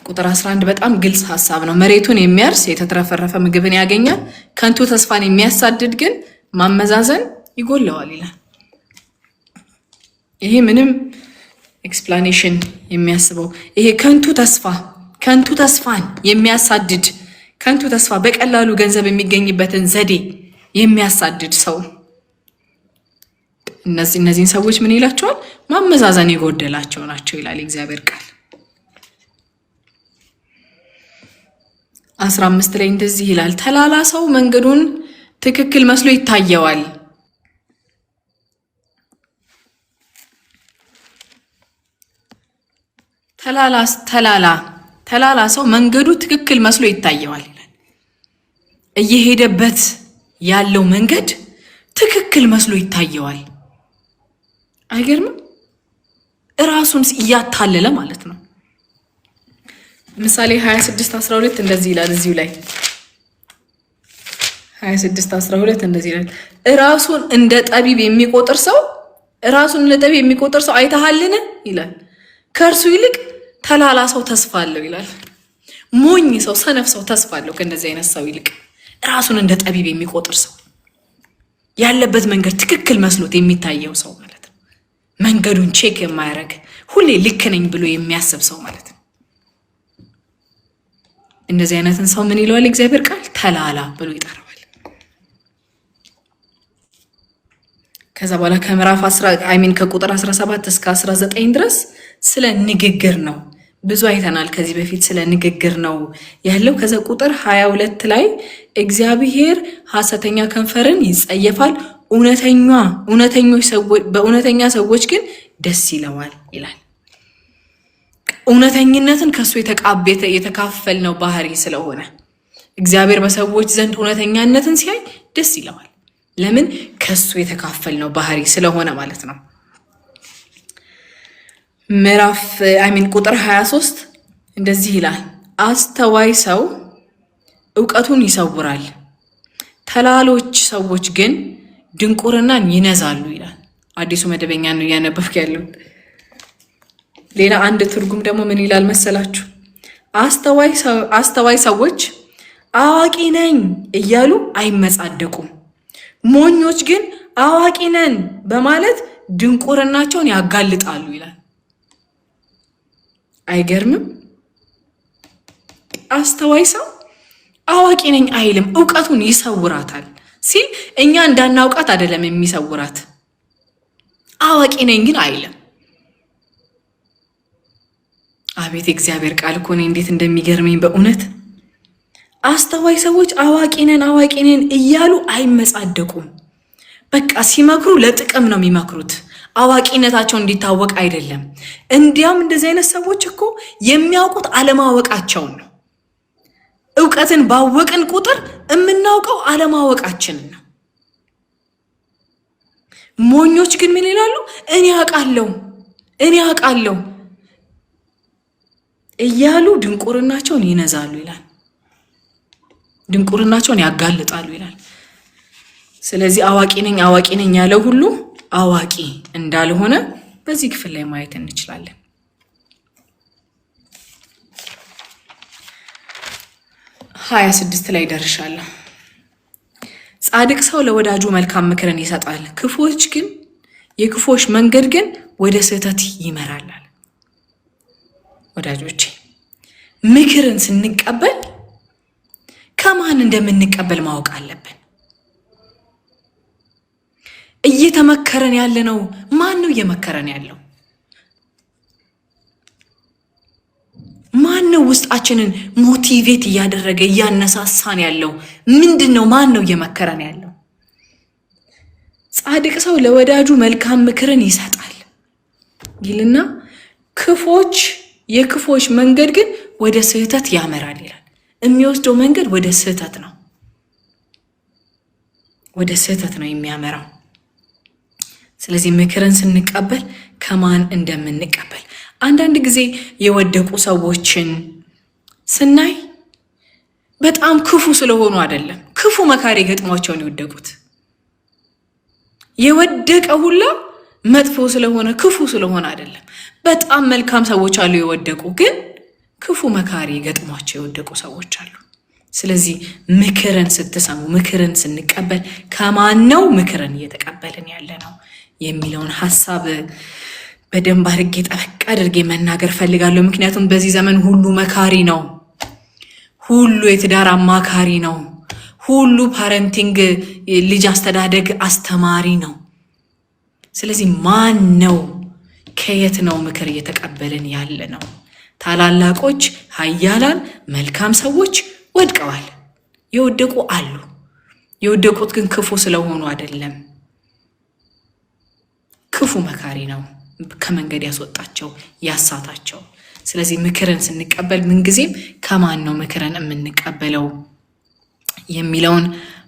Speaker 1: ቁጥር 11 በጣም ግልጽ ሐሳብ ነው። መሬቱን የሚያርስ የተትረፈረፈ ምግብን ያገኛል፣ ከንቱ ተስፋን የሚያሳድድ ግን ማመዛዘን ይጎለዋል ይላል። ይሄ ምንም ኤክስፕላኔሽን የሚያስበው ይሄ ከንቱ ተስፋን የሚያሳድድ ከንቱ ተስፋ በቀላሉ ገንዘብ የሚገኝበትን ዘዴ የሚያሳድድ ሰው እነዚህን ሰዎች ምን ይላቸዋል? ማመዛዘን የጎደላቸው ናቸው ይላል እግዚአብሔር ቃል። 15 ላይ እንደዚህ ይላል፣ ተላላ ሰው መንገዱን ትክክል መስሎ ይታየዋል። ተላላ ሰው መንገዱ ትክክል መስሎ ይታየዋል ይላል። እየሄደበት ያለው መንገድ ትክክል መስሎ ይታየዋል። አይገርምም? እራሱን እያታለለ ማለት ነው። ምሳሌ 26:12 እንደዚህ ይላል። እዚሁ ላይ 26:12 እንደዚህ ይላል፣ ራሱን እንደ ጠቢብ የሚቆጥር ሰው አይተሃልን ይላል። ከእርሱ ይልቅ ተላላ ሰው ተስፋ አለው ይላል። ሞኝ ሰው፣ ሰነፍ ሰው ተስፋ አለው ከእንደዚህ አይነት ሰው ይልቅ ራሱን እንደ ጠቢብ የሚቆጥር ሰው፣ ያለበት መንገድ ትክክል መስሎት የሚታየው ሰው ማለት ነው። መንገዱን ቼክ የማያደርግ ሁሌ ልክ ነኝ ብሎ የሚያስብ ሰው ማለት ነው። እንደዚህ አይነትን ሰው ምን ይለዋል እግዚአብሔር ቃል? ተላላ ብሎ ይጠራዋል። ከዛ በኋላ ከምዕራፍ ከቁጥር 17 እስከ 19 ድረስ ስለ ንግግር ነው። ብዙ አይተናል ከዚህ በፊት ስለ ንግግር ነው ያለው። ከዛ ቁጥር 22 ላይ እግዚአብሔር ሐሰተኛ ከንፈርን ይጸየፋል፣ በእውነተኛ ሰዎች ግን ደስ ይለዋል ይላል። እውነተኝነትን ከሱ የተካፈልነው ባህሪ ስለሆነ እግዚአብሔር በሰዎች ዘንድ እውነተኛነትን ሲያይ ደስ ይለዋል። ለምን? ከሱ የተካፈልነው ባህሪ ስለሆነ ማለት ነው። ቁጥር 23 እንደዚህ ይላል፣ አስተዋይ ሰው ዕውቀቱን ይሰውራል፣ ተላሎች ሰዎች ግን ድንቁርናን ይነዛሉ ይላል። አዲሱ መደበኛ ነው እያነበብክ ያለው። ሌላ አንድ ትርጉም ደግሞ ምን ይላል መሰላችሁ? አስተዋይ ሰዎች አዋቂ ነኝ እያሉ አይመጻደቁም፣ ሞኞች ግን አዋቂ ነን በማለት ድንቁርናቸውን ያጋልጣሉ ይላል። አይገርምም? አስተዋይ ሰው አዋቂ ነኝ አይልም፣ ዕውቀቱን ይሰውራታል ሲል እኛ እንዳናውቃት አይደለም የሚሰውራት። አዋቂ ነኝ ግን አይልም። አቤት እግዚአብሔር ቃል እኮ ነው እንዴት እንደሚገርመኝ በእውነት። አስተዋይ ሰዎች አዋቂ ነን እያሉ አይመጻደቁም። በቃ ሲመክሩ ለጥቅም ነው የሚመክሩት፣ አዋቂነታቸው እንዲታወቅ አይደለም። እንዲያም እንደዚህ አይነት ሰዎች እኮ የሚያውቁት አለማወቃቸውን ነው። ዕውቀትን ባወቅን ቁጥር የምናውቀው አለማወቃችንን ነው። ሞኞች ግን ምን ይላሉ? እኔ አውቃለሁ እያሉ ድንቁርናቸውን ይነዛሉ ይላል። ድንቁርናቸውን ያጋልጣሉ ይላል። ስለዚህ አዋቂ ነኝ ያለው ሁሉ አዋቂ እንዳልሆነ በዚህ ክፍል ላይ ማየት እንችላለን። ሀያ 26 ላይ ደርሻለሁ። ጻድቅ ሰው ለወዳጁ መልካም ምክርን ይሰጣል፣ የክፉዎች መንገድ ግን ወደ ስህተት ይመራል። ወዳጆቼ ምክርን ስንቀበል ከማን እንደምንቀበል ማወቅ አለብን። እየተመከረን ያለነው ማን ነው? እየመከረን ያለው ማን ነው? ውስጣችንን ሞቲቬት እያደረገ እያነሳሳን ያለው ምንድነው? ማን ነው እየመከረን ያለው? ጻድቅ ሰው ለወዳጁ መልካም ምክርን ይሰጣል ይልና የክፎች መንገድ ግን ወደ ስህተት ያመራል ይላል። የሚወስደው መንገድ ወደ ስህተት ነው የሚያመራው። ስለዚህ ምክርን ስንቀበል ከማን እንደምንቀበል አንዳንድ ጊዜ የወደቁ ሰዎችን ስናይ በጣም ክፉ ስለሆኑ አይደለም፣ ክፉ መካሪ ገጥሟቸውን የወደቁት። የወደቀ ሁላ መጥፎ ስለሆነ ክፉ ስለሆነ አይደለም። በጣም መልካም ሰዎች አሉ የወደቁ፣ ግን ክፉ መካሪ ገጥሟቸው የወደቁ ሰዎች አሉ። ስለዚህ ምክርን ስትሰሙ፣ ምክርን ስንቀበል ከማን ነው ምክርን እየተቀበልን ያለ ነው የሚለውን ሐሳብ በደንብ አድርጌ ጠበቅ አድርጌ መናገር ፈልጋለሁ። ምክንያቱም በዚህ ዘመን ሁሉ መካሪ ነው፣ ሁሉ የትዳር አማካሪ ነው፣ ሁሉ ፓረንቲንግ ልጅ አስተዳደግ አስተማሪ ነው። ስለዚህ ማን ነው? ከየት ነው ምክር እየተቀበልን ያለ ነው? ታላላቆች፣ ኃያላን፣ መልካም ሰዎች ወድቀዋል፣ የወደቁ አሉ። የወደቁት ግን ክፉ ስለሆኑ አይደለም፣ ክፉ መካሪ ነው ከመንገድ ያስወጣቸው ያሳታቸው። ስለዚህ ምክርን ስንቀበል ምንጊዜም ከማን ነው ምክርን የምንቀበለው የሚለውን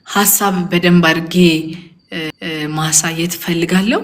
Speaker 1: ሐሳብ በደንብ አድርጌ ማሳየት ፈልጋለሁ።